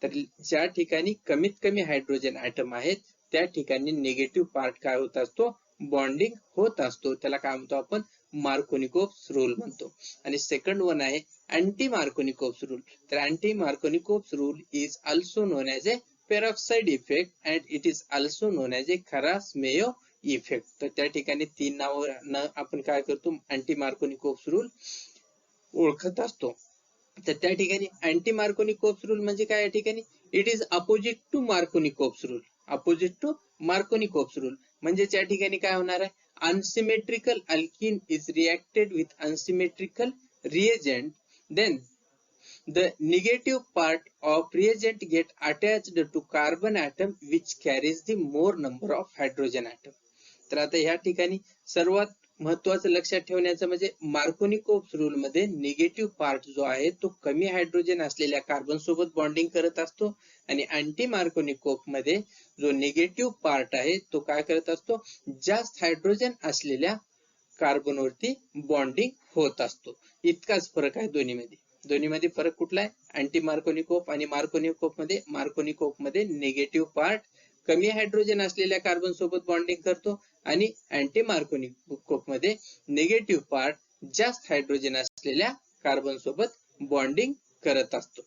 Speaker 1: तर ज्या ठिकाणी कमीत कमी hydrogen item आहेत त्या ठिकाणी negative part काय होत असतो बॉन्डिंग होत असतो. त्याला काय म्हणतो आपण मार्कोनिकोव्स रूल म्हणतो. आणि सेकंड वन आहे अँटी मार्कोनिकोव्स रूल. तर anti Markovnikov's rule is also known as a peroxide effect and it is also known as a Kharasch Mayo effect. तर त्या ठिकाणी तीन नावानं आपण काय करतो अँटी मार्कोनिकोव्स रूल ओळखत असतो. तर त्या ठिकाणी अँटी मार्कोनिकोव्स रूल म्हणजे काय, या ठिकाणी it is opposite to Markovnikov's rule. Opposite to Markovnikov's rule म्हणजे त्या ठिकाणी काय होणार आहे unsymmetrical alkene is reacted with unsymmetrical reagent, then the negative part of reagent get attached to carbon atom which carries the more number of hydrogen atom. तर आता ह्या ठिकाणी सर्वात महत्वाचं लक्षात ठेवण्याचं म्हणजे मार्कोनिकोव्स रूल मध्ये निगेटिव्ह पार्ट जो आहे तो कमी हायड्रोजन असलेल्या कार्बन सोबत बॉन्डिंग करत असतो आणि अँटी मार्कोनिकोव्ह मध्ये जो निगेटिव्ह पार्ट आहे तो काय करत असतो जास्त हायड्रोजन असलेल्या कार्बन वरती बॉन्डिंग होत असतो. इतकाच फरक आहे दोन्हीमध्ये फरक कुठला आहे अँटी मार्कोनिकोव्ह आणि मार्कोनिकोव्ह मध्ये निगेटिव्ह पार्ट कमी हायड्रोजन असलेल्या कार्बन सोबत बॉन्डिंग करतो आणि अँटी मार्कोनिकोव्ह मध्ये निगेटिव्ह पार्ट जास्त हायड्रोजन असलेल्या कार्बन सोबत बॉन्डिंग करत असतो.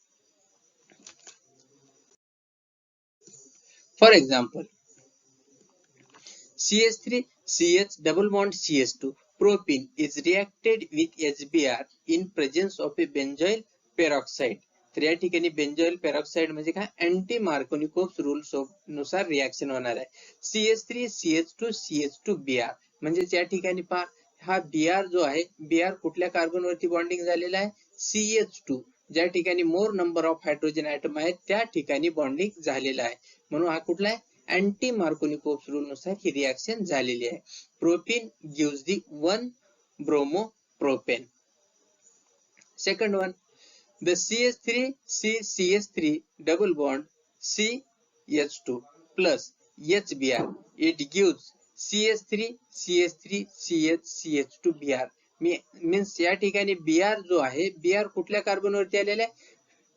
Speaker 1: For example CH3 CH double bond CH2 propene is reacted with HBr in presence of a benzoyl peroxide. तर या ठिकाणी बेंजॉइल पेरॉक्साइड म्हणजे काय, अँटी मार्कोनिकोव्ह रूल नुसार रिॲक्शन होणार आहे. CH3 CH2 CH2 Br म्हणजे या ठिकाणी पहा, हा Br जो आहे, Br कुठल्या कार्बन वरती बॉन्डिंग झालेला आहे, CH2, ज्या ठिकाणी मोर नंबर ऑफ हायड्रोजन ऍटम आहेत त्या ठिकाणी बॉन्डिंग झालेला आहे. म्हणून हा कुठला आहे, अँटी मार्कोनिकोव्ह रूल नुसार ही रिॲक्शन झालेली आहे. Propene gives the 1 bromo propane. Second one, the CH3 CH3 double bond CH2 plus HBr, it gives CH3 CH3 CH2 Br. Means या ठिकाणी Br जो आहे, Br कुठल्या कार्बन वरती आलेला आहे,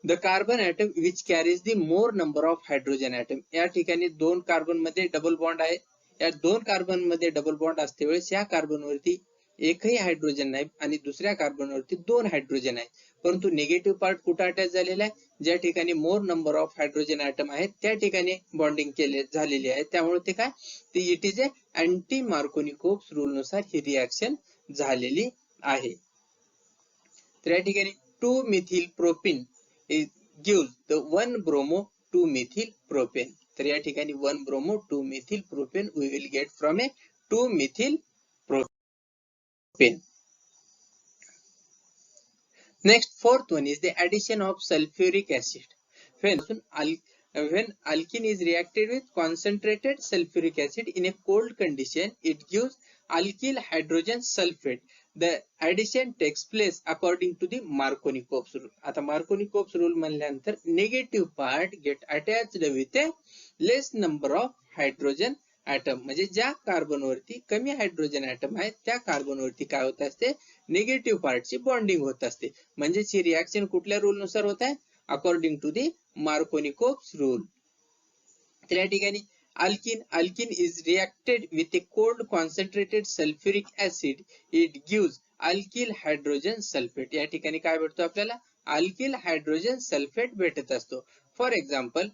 Speaker 1: the carbon atom which carries the more number of hydrogen atom. या ठिकाणी 2 कार्बन मध्ये डबल बॉन्ड आहे. या 2 कार्बन मध्ये डबल बॉन्ड असते वेळेस या कार्बन वरती एकही हायड्रोजन नाही आणि दुसऱ्या कार्बन वरती 2 हायड्रोजन आहे. परंतु निगेटिव्ह पार्ट कुठे अटॅच झालेला आहे, ज्या ठिकाणी मोर नंबर ऑफ हायड्रोजन ऍटम आहेत त्या ठिकाणी बॉन्डिंग झालेली आहे. त्यामुळे ते काय, ते it is a anti Markovnikov rule नुसार ही रिॲक्शन झालेली आहे. तर या ठिकाणी 2 methyl propene gives the 1 bromo 2 methyl propane. तर या ठिकाणी 1 bromo 2 methyl propane we will get from a 2 methyl propane. Next, fourth one is the addition of sulfuric acid. When alkene is reacted with concentrated sulfuric acid in a cold condition, it gives alkyl hydrogen sulfate. The addition takes place according to the Markovnikov's rule. आता Markovnikov's rule म्हणल्यानंतर negative part get attached with a less number of hydrogen atom. म्हणजे ज्या carbon वरती कमी hydrogen atom आहे त्या carbon वरती काय होत असते, निगेटिव्ह पार्टची बॉन्डिंग होत असते. म्हणजे ही रिॲक्शन कुठल्या रूल नुसार होत आहे, according to the Markovnikov's rule. तर या ठिकाणी alkene is reacted with a cold concentrated sulfuric acid, it gives alkyl hydrogen sulfate. या ठिकाणी काय भेटतो आपल्याला, alkyl hydrogen sulfate भेटत असतो. For example,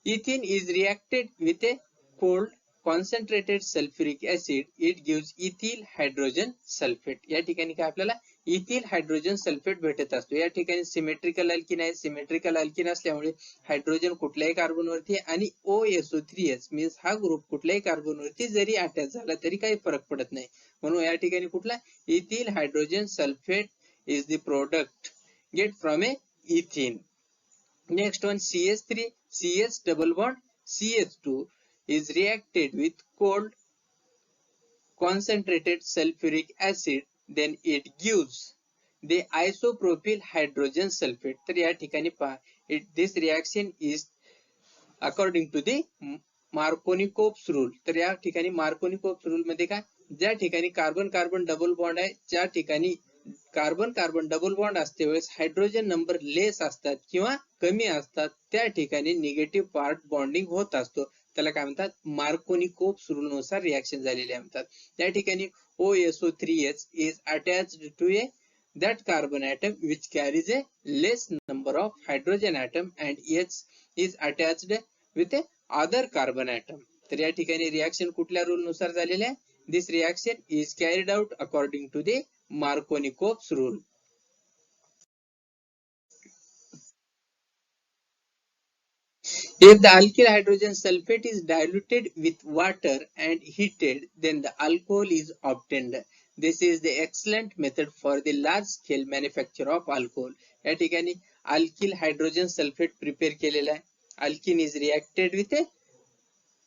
Speaker 1: ethene is reacted with a cold concentrated sulfuric acid, it gives ethyl hydrogen sulfate. या ठिकाणी काय आपल्याला इथिल हायड्रोजन सल्फेट भेटत असतो. या ठिकाणी सिमेट्रिकल अल्किन आहे. सिमेट्रिकल अल्किन असल्यामुळे हायड्रोजन कुठल्याही कार्बन वरती आणि OSO3H मीन्स हा ग्रुप कुठल्याही कार्बन वरती जरी अटॅच झाला तरी काही फरक पडत नाही. म्हणून या ठिकाणी कुठला ethyl hydrogen sulphate is the product get from A इथिन. Next one, CH3 CH double bond CH2 is reacted with cold concentrated sulfuric acid, then it gives the isopropyl hydrogen sulfate. तर या ठिकाणी पहा, this reaction is according to the Markovnikov's rule. तर या ठिकाणी Markovnikov's rule मध्ये काय, ज्या ठिकाणी कार्बन कार्बन डबल बॉन्ड आहे, ज्या ठिकाणी कार्बन कार्बन डबल बॉन्ड असते वेळेस हायड्रोजन नंबर लेस असतात किंवा कमी असतात त्या ठिकाणी निगेटिव्ह पार्ट बॉन्डिंग होत असतो. त्याला काय म्हणतात, Markovnikov's rule नुसार रिॲक्शन झालेले म्हणतात. त्या ठिकाणी OSO3H is attached to a that carbon atom which carries a less number of hydrogen atom and H is attached with a other carbon atom. तर या ठिकाणी रिॲक्शन कुठल्या रूल नुसार झालेले आहे, this reaction is carried out according to the Markovnikov's rule. If the alkyl hydrogen sulfate is diluted with water and heated, then the alcohol is obtained. This is the excellent method for the large scale manufacture of alcohol. या ठिकाणी alkyl hydrogen sulfate prepare केलेला आहे. Alkene is reacted with a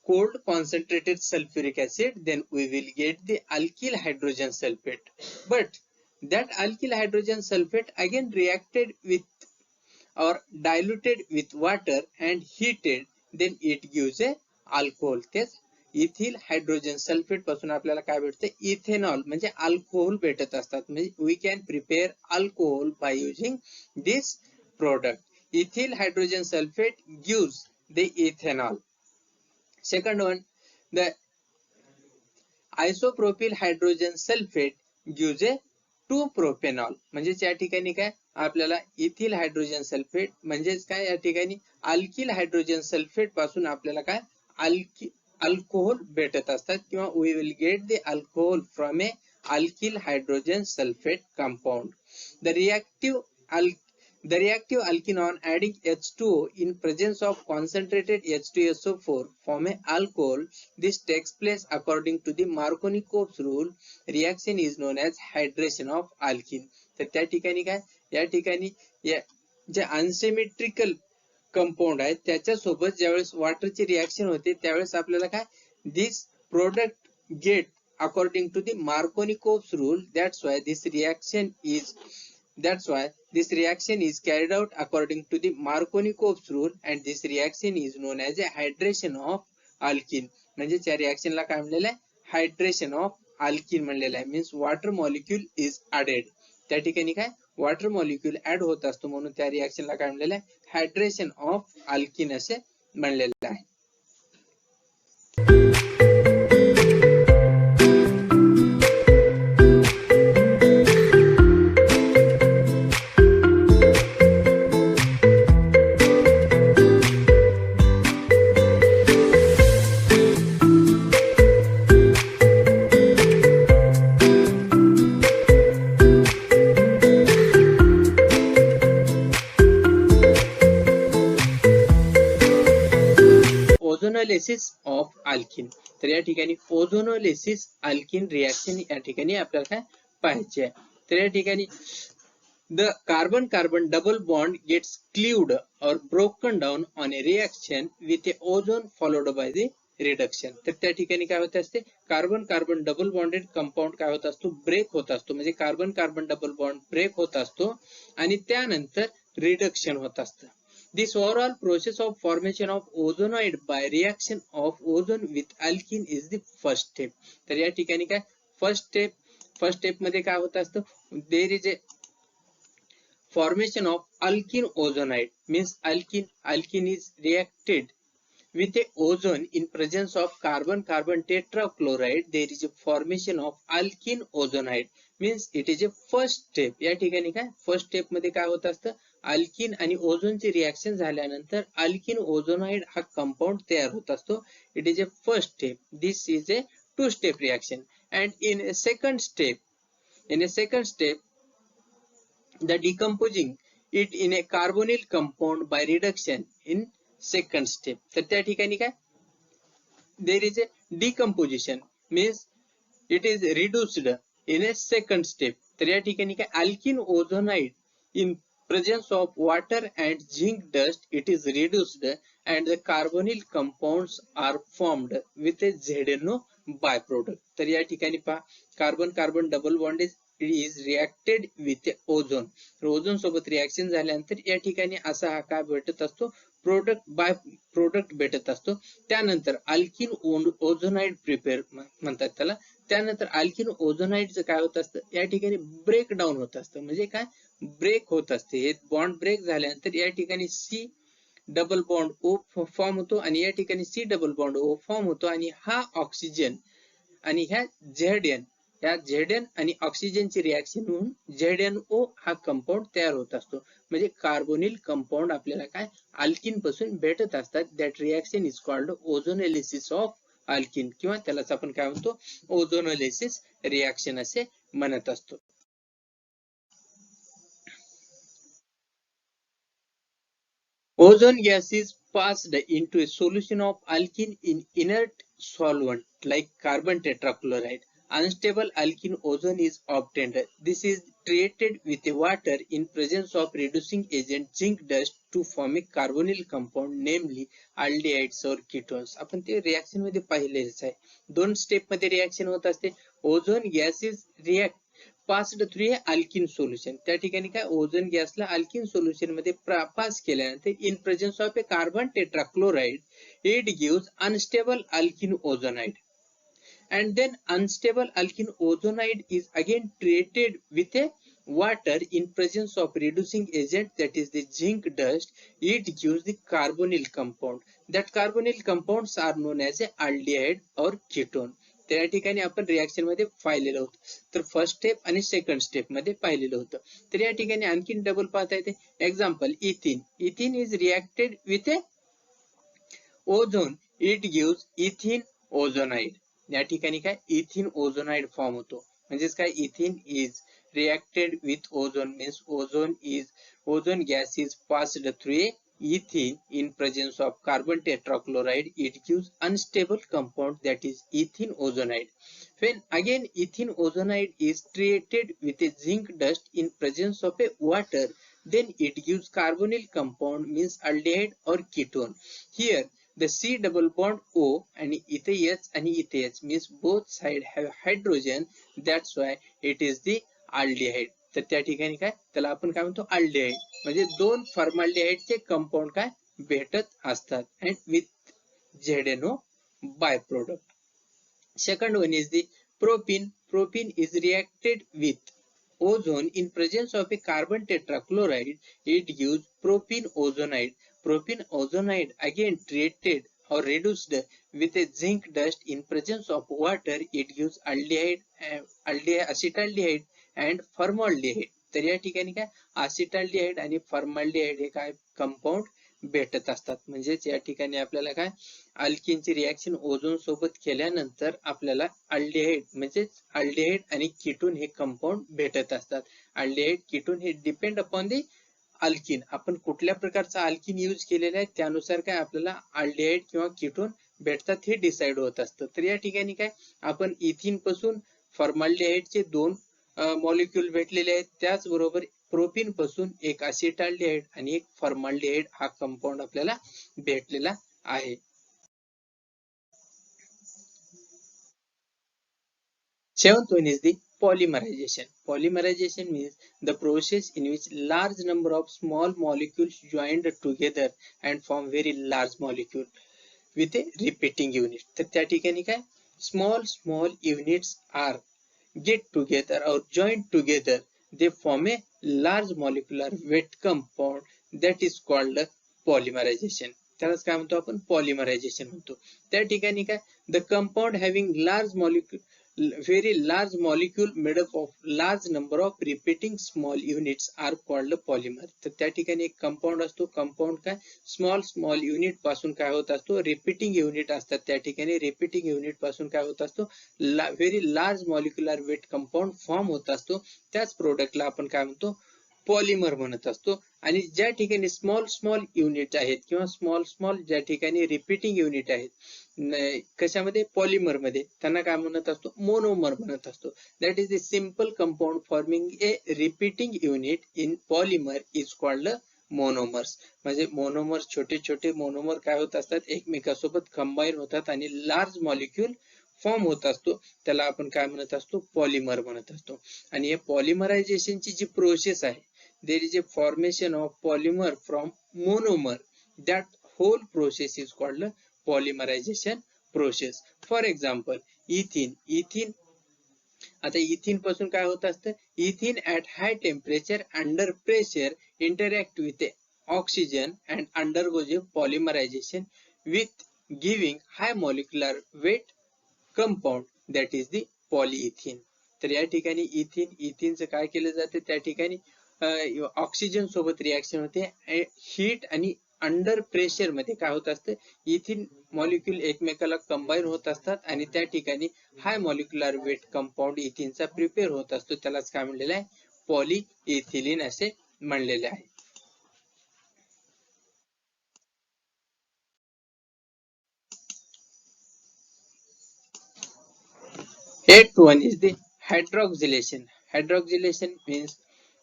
Speaker 1: cold concentrated sulfuric acid, then we will get the alkyl hydrogen sulfate. But that alkyl hydrogen sulfate again reacted with or diluted with water and heated, then it gives a alcohol. तेच ethyl hydrogen sulphate पासून आपल्याला काय भेटतं, ethanol म्हणजे alcohol भेटत असतात. म्हणजे we can prepare alcohol by using this product. Ethyl hydrogen sulphate gives the ethanol. Second one, the isopropyl hydrogen sulphate gives a 2 propanol. म्हणजेच या ठिकाणी काय आपल्याला इथिल हायड्रोजन सल्फेट म्हणजेच काय, या ठिकाणी अल्किल हायड्रोजन सल्फेट पासून आपल्याला काय अल्कोहोल भेटत असतात किंवा we will get the alcohol from a alkyl hydrogen sulphate compound. The The reactive alkene on adding H2O in presence of concentrated H2SO4 form a alcohol. This takes place according to the Markovnikov rule. Reaction is known as hydration of alkene. तर त्या ठिकाणी काय, या ठिकाणी जे unsymmetrical compound आहे त्याच्यासोबत ज्यावेळेस वॉटरची रिएक्शन होते त्यावेळेस आपल्याला काय, this product get according to the Markovnikov's rule. That's why this reaction is carried out according to the Markovnikov's rule, and this reaction is known as a hydration of alkene. म्हणजे त्या रिएक्शनला काय म्हणलेलं आहे, hydration of alkene म्हणलेलं आहे. Means water molecule is added. त्या ठिकाणी काय, वॉटर मॉलिक्यूल ऍड होत असतो म्हणून त्या रिएक्शनला काय म्हणलेलं आहे, हायड्रेशन ऑफ अल्किन असे म्हणलेलं आहे. ओझोनोलिसिस ऑफ अल्किन. तर या ठिकाणी ओझोनोलिसिस अल्किन रिएक्शन या ठिकाणी आपल्याला काय पाहायचे आहे. तर या ठिकाणी the carbon carbon double bond gets cleaved or broken down on a reaction with a ozone followed by the reduction. तर त्या ठिकाणी काय होत असते, carbon carbon double bonded compound काय होत असतो, ब्रेक होत असतो. म्हणजे carbon carbon double bond break होत असतो आणि त्यानंतर रिडक्शन होत असतं. This overall process of formation of ozonoid by reaction of ozone with alkene is the first step. तर या ठिकाणी काय, फर्स्ट स्टेप मध्ये काय होत असतं, there is a formation of alkene ozonide. Means alkene is reacted with a ozone in presence of carbon carbon tetrachloride. There is a formation of alkene ozonide. Means it is a first step. या ठिकाणी काय, first step मध्ये काय होत असतं, alkene आणि ओझोनची reaction झाल्यानंतर alkene ओझोनाइड हा कंपाऊंड तयार होत असतो. It is a first step. This is a two step reaction. And in a second step the decomposing it in a carbonyl compound by reduction in second step. तर त्या ठिकाणी काय, there is a decomposition. Means it is reduced in a second step. तर या ठिकाणी काय, alkene ozonide in presence of water and zinc dust, it is reduced and the carbonyl compounds are formed with a ZNO byproduct. तर या ठिकाणी पहा, carbon carbon double bond is reacted with ozone. Ozone सोबत reaction झाल्यानंतर या ठिकाणी असा हा काय भेटत असतो, प्रोडक्ट भेटत असतो. त्यानंतर अल्किन ओझोनाइड प्रिपेअर म्हणतात त्याला. त्यानंतर अल्किन ओझोनाइडचं काय होत असतं, या ठिकाणी ब्रेक डाऊन होत असतं. म्हणजे काय, ब्रेक होत असते. हे बॉन्ड ब्रेक झाल्यानंतर या ठिकाणी C double bond O form होतो आणि या ठिकाणी C double bond O form होतो आणि हा ऑक्सिजन आणि ह्या झेडएन आणि ऑक्सिजनची रिएक्शन होऊन ZNO हा कंपाऊंड तयार होत असतो. म्हणजे कार्बोनिल कंपाऊंड आपल्याला काय, अल्किन पासून भेटत असतात. That reaction is called ozonolysis of alkene, किंवा त्यालाच आपण काय म्हणतो, ओझोनोलिसिस रिएक्शन असे म्हणत असतो. Ozone gas is passed into a solution of alkene in inert solvent like carbon tetrachloride. Unstable alkene ozone is obtained. This is treated with water in presence of reducing agent zinc dust to form a carbonyl compound, namely aldehydes or ketones. आपण ते reaction मध्ये पाहिलेच आहे. दोन step मध्ये reaction होत असते. Ozone gas is passed through a alkene solution. त्या ठिकाणी काय, ओझोन गॅसला अल्किन सोल्युशन मध्ये पास केल्यानंतर in presence of a carbon tetrachloride it gives unstable alkene ozonide. And then unstable alkene ozonide is again treated with a water in presence of reducing agent, that is the zinc dust. It gives the carbonyl compound. That carbonyl compounds are known as a aldehyde or ketone. त्या ठिकाणी आपण reaction मध्ये पाहिलेलं होतं. तर first step आणि second step मध्ये पाहिलेलं होतं. तर या ठिकाणी आणखीन डबल पाहता येते. Example, ethene is reacted with a ozone, it gives ethene ozonide. या ठिकाणी काय, इथिन ओझोनाइड फॉर्म होतो. म्हणजेच काय, ethene is reacted with ozone means ozone gas is passed through a ethene in presence of carbon tetrachloride. It gives unstable compound, that is ethene ozonide. When again ethene ozonide is treated with a zinc dust in presence of a water, then it gives carbonyl compound means aldehyde or ketone. Here the C double bond O and ETH and ETH means both side have hydrogen, that's why it is the aldehyde. तर त्या ठिकाणी काय त्याला आपण काय म्हणतो aldehyde, म्हणजे दोन फॉर्मल्डिहाइडचे कंपाऊंड काय भेटत असतात and with ZNO byproduct. Second one is the propene. Propene is reacted with ozone in presence of a carbon tetrachloride. It gives propene ozonide. Propene ozonide again treated or reduced with a zinc dust in presence of water. It gives aldehyde, acetaldehyde and formaldehyde. तर या ठिकाणी काय acetaldehyde आणि formaldehyde हे काय compound भेटत असतात. म्हणजेच या ठिकाणी आपल्याला काय अल्किनची रिएक्शन ओझोन सोबत केल्यानंतर आपल्याला अल्डिहाइड म्हणजेच अल्डिहाइड आणि कीटोन हे कंपाऊंड भेटत असतात. अल्डिहाइड कीटोन हे डिपेंड अपॉन दी अल्किन, आपण कुठल्या प्रकारचा अल्किन यूज केलेला आहे त्यानुसार काय आपल्याला अल्डिहाइड किंवा कीटोन भेटतात हे डिसाइड होत असतं. तर या ठिकाणी काय आपण इथिन पासून फॉर्मल्डिहाइडचे दोन मॉलिक्यूल भेटलेले आहेत, त्याचबरोबर प्रोपीन पासून एक असिटाल्डिहाइड आणि एक फॉर्मल्डिहाइड हा कंपाऊंड आपल्याला भेटलेला आहे. Seventh one is the polymerization. Polymerization means the process in which large number of small molecules joined together and form very large molecule with a repeating unit. तर त्या ठिकाणी काय small units are get together or joined together, they form a large molecular weight compound, that is called polymerization. त्यालाच काय म्हणतो आपण polymerization म्हणतो. त्या ठिकाणी काय the compound having very large molecule made up of large number of repeating small units are called polymer. तर त्या ठिकाणी एक कंपाऊंड असतो, कंपाऊंड काय स्मॉल युनिट पासून काय होत असतो रिपीटिंग युनिट असतात. त्या ठिकाणी रिपीटिंग युनिट पासून काय होत असतो very large molecular weight compound form होत असतो. त्याच प्रोडक्टला आपण काय म्हणतो पॉलिमर म्हणत असतो. आणि ज्या ठिकाणी स्मॉल युनिट आहेत किंवा स्मॉल ज्या ठिकाणी रिपीटिंग युनिट आहेत कशामध्ये पॉलिमर मध्ये, त्यांना काय म्हणत असतो मोनोमर म्हणत असतो. That is the simple compound forming a repeating unit in polymer is called monomers. म्हणजे मोनोमर्स छोटे मोनोमर काय होत असतात एकमेकांसोबत कंबाईन होतात आणि लार्ज मॉलिक्यूल फॉर्म होत असतो, त्याला आपण काय म्हणत असतो पॉलिमर म्हणत असतो. आणि हे पॉलिमरायझेशनची जी प्रोसेस आहे, there is a formation of polymer from monomer, that whole process is called polymerization process. For example ethene आता इथिन पासून काय होत असतं इथिन at high temperature under pressure interact with oxygen and undergoes polymerization with giving high molecular weight compound, that is the polyethene. तर या ठिकाणी इथिनचं काय केलं जाते त्या ठिकाणी ऑक्सिजन सोबत रिएक्शन होते, हीट आणि अंडर प्रेशर मध्ये काय होत असतं इथिन मॉलिक्यूल एकमेकाला कंबाईन होत असतात आणि त्या ठिकाणी हाय मॉलिक्युलर वेट कंपाऊंड इथिनचा प्रिपेअर होत असतो, त्यालाच काय म्हणलेलं आहे पॉलीइथिलीन असे म्हणलेले आहे. Eighth one is the hydroxylation. Hydroxylation means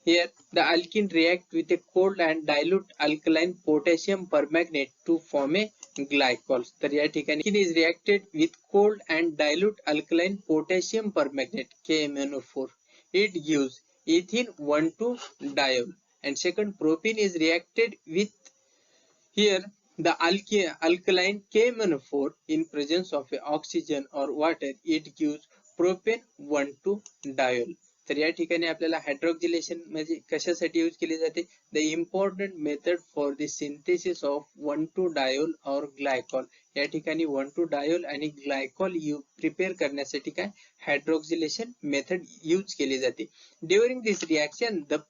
Speaker 1: here the alkene react with a cold and dilute alkaline potassium permanganate to form a glycol. तर या ठिकाणी alkene is reacted with cold and dilute alkaline potassium permanganate KMnO4. It gives ethene 1,2-diol. And second propene is reacted with here the alkaline KMnO4 in presence of oxygen or water. It gives propane 1,2-diol. तर या ठिकाणी आपल्याला हायड्रोक्सिलेशन म्हणजे कशासाठी use केली जाते the important method for the synthesis of 1,2-diol और glycol. या ठिकाणी 1,2-diol आणि ग्लायकॉल प्रिपेअर करण्यासाठी काय हायड्रोक्सिलेशन मेथड यूज केली जाते. During this reaction the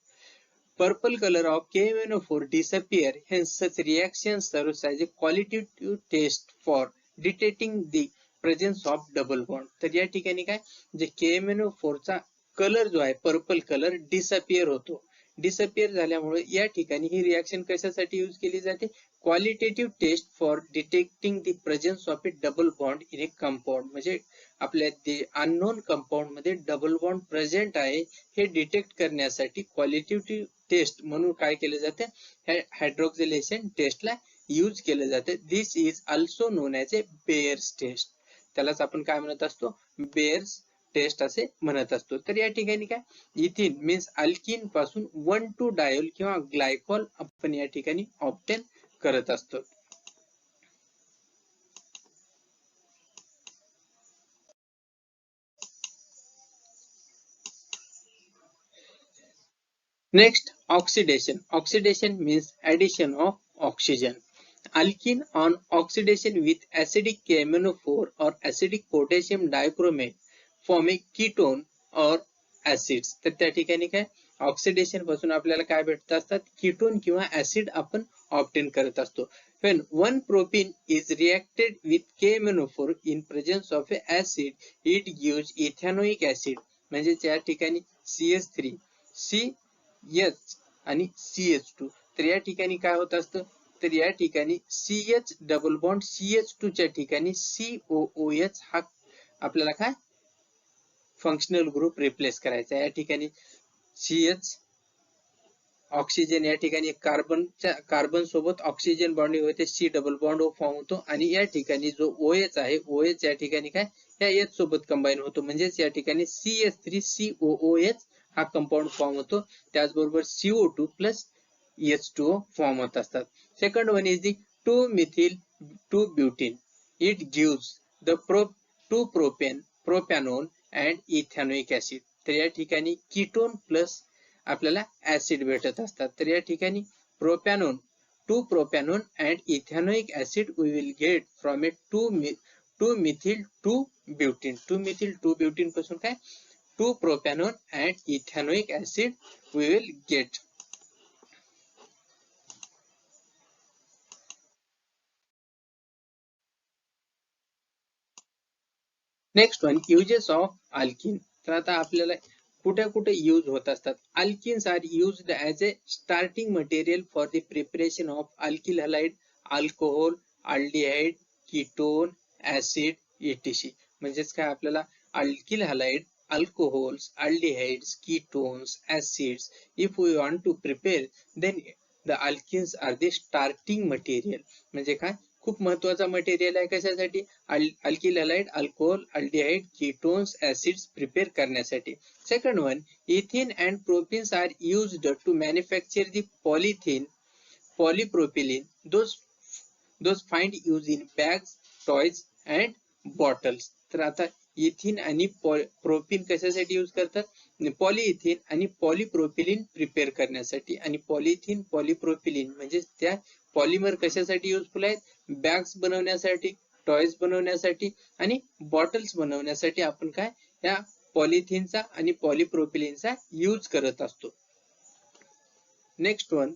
Speaker 1: purple color of KMnO4 disappear, hence such reaction serves as a qualitative test for detecting the presence of double bond. तर या ठिकाणी काय जे KMnO4 चा कलर जो आहे पर्पल कलर डिसअपिअर होतो. डिसअपिअर झाल्यामुळे या ठिकाणी ही रिएक्शन कशासाठी यूज केली जाते? Qualitative test for detecting the presence of a double bond in a compound. म्हणजे आपल्या अननोन कंपाऊंड मध्ये डबल बॉन्ड प्रेझेंट आहे हे डिटेक्ट करण्यासाठी क्वालिटेटिव्ह टेस्ट म्हणून काय केलं जातं? हायड्रोक्सिलेशन टेस्टला यूज केलं जातं. This is also known as a Baeyer's test. त्यालाच आपण काय म्हणत असतो? बेअर्स टेस्ट असे म्हणत असतो. तर या ठिकाणी काय इथिन मीन्स अल्किन पासून 1,2 डायोल किंवा ग्लायकॉल आपण या ठिकाणी ऑब्टेन करत असतो. Next, oxidation. Oxidation means addition of oxygen. Alkene on oxidation with acidic KMnO4 or acidic potassium dichromate form a ketone or acids. तर त्या ठिकाणी काय ऑक्सिडेशन पासून आपल्याला काय भेटत असतात? कीटोन किंवा ऍसिड आपण ऑब्टेन करत असतो. When one propene is reacted with KMnO4 in presence of a acid, it gives ethanoic acid. म्हणजे त्या ठिकाणी CH3, CH आणि CH2. तर या ठिकाणी काय होत असतं? तर या ठिकाणी CH डबल बॉन्ड CH2 च्या ठिकाणी COOH हा आपल्याला काय फंक्शनल ग्रुप रिप्लेस करायचा. या ठिकाणी CH ऑक्सिजन या ठिकाणी कार्बन सोबत ऑक्सिजन बॉन्डिंग होते, C डबल बॉन्ड फॉर्म होतो आणि या ठिकाणी जो OH आहे OH या ठिकाणी काय या H सोबत कंबाईन होतो. म्हणजेच या ठिकाणी CH3COOH हा कंपाऊंड फॉर्म होतो. त्याचबरोबर CO2 प्लस H2O फॉर्म होत असतात. Second one is the 2-methyl-2-butene. It gives the 2-propane, propanone and ethanoic acid. तर या ठिकाणी कीटोन प्लस आपल्याला ऍसिड भेटत असतात. तर या ठिकाणी प्रोपॅनोन 2-propanone and ethanoic acid we will get from a 2-methyl-2-butene. 2-methyl-2-butene पासून काय 2-propanone and ethanoic acid we will get. Next one uses of alkene. तर आता आपल्याला कुठे कुठे यूज होत असतात? Alkenes are used as a starting material for the preparation of alkyl halide, alcohol, aldehyde, ketone, acid, ETC. म्हणजेच काय आपल्याला alkyl halide, alcohols, aldehydes, ketones, acids. If we want to prepare, then the alkenes are the starting material. म्हणजे काय खूप महत्वाचा material आहे कशासाठी? Alkyl halide, alcohol, aldehyde, ketones, acids prepare करण्यासाठी. Second one, ethene and propenes are used to manufacture the polythene, polypropylene. Those find use in bags, toys and bottles. तर आता इथिन आणि प्रोपिन कशासाठी यूज करतात? पॉलिइथिन आणि पॉलिप्रोपिलिन प्रिपेअर करण्यासाठी. आणि पॉलिथिन, पॉलिप्रोपिलिन म्हणजे त्या पॉलिमर कशासाठी युजफुल आहेत? बॅग्स बनवण्यासाठी, टॉयज बनवण्यासाठी आणि बॉटल्स बनवण्यासाठी आपण काय या पॉलिथिनचा आणि पॉलिप्रोपिलिनचा यूज करत असतो. Next one,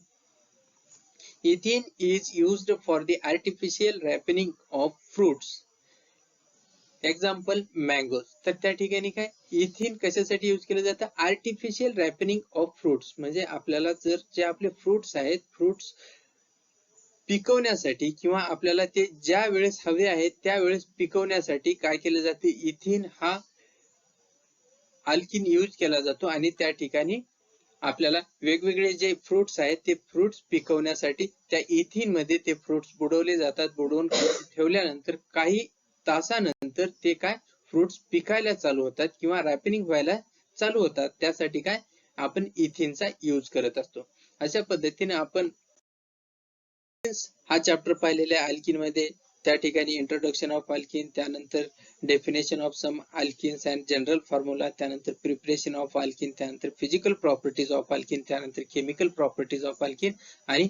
Speaker 1: ethene is used for the artificial ripening of fruits. Example mangoes. तर त्या ठिकाणी काय इथिन कशासाठी यूज केलं जातं? Artificial ripening of fruits. म्हणजे आपल्याला जर जे आपले फ्रुट्स आहेत, फ्रुट्स पिकवण्यासाठी किंवा आपल्याला ते ज्या वेळेस हवे आहेत त्यावेळेस पिकवण्यासाठी काय केलं जाते? इथिन हा अल्किन यूज केला जातो आणि त्या ठिकाणी आपल्याला वेगवेगळे जे फ्रुट्स आहेत ते फ्रुट्स पिकवण्यासाठी त्या इथिन मध्ये ते फ्रुट्स बुडवले जातात. बुडवून ठेवल्यानंतर काही तासानंतर ते काय फ्रुट्स पिकायला चालू होतात किंवा रॅपनिंग व्हायला चालू होतात. त्यासाठी काय आपण इथिनचा यूज करत असतो. अशा पद्धतीने आपण हा चॅप्टर पाहिलेला आहे अल्किन मध्ये. त्या ठिकाणी इंट्रोडक्शन ऑफ अल्किन, त्यानंतर definition of some alkenes and general formula, त्यानंतर प्रिपरेशन ऑफ अल्किन, त्यानंतर फिजिकल प्रॉपर्टीज ऑफ अल्किन, त्यानंतर केमिकल प्रॉपर्टीज ऑफ अल्किन आणि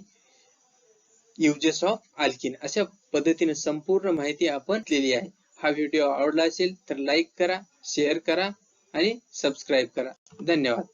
Speaker 1: युजेस ऑफ अल्किन. अशा पद्धतीने संपूर्ण माहिती आपण दिलेली आहे. हा व्हिडिओ आवडला असेल तर लाईक करा, शेअर करा आणि सबस्क्राईब करा. धन्यवाद.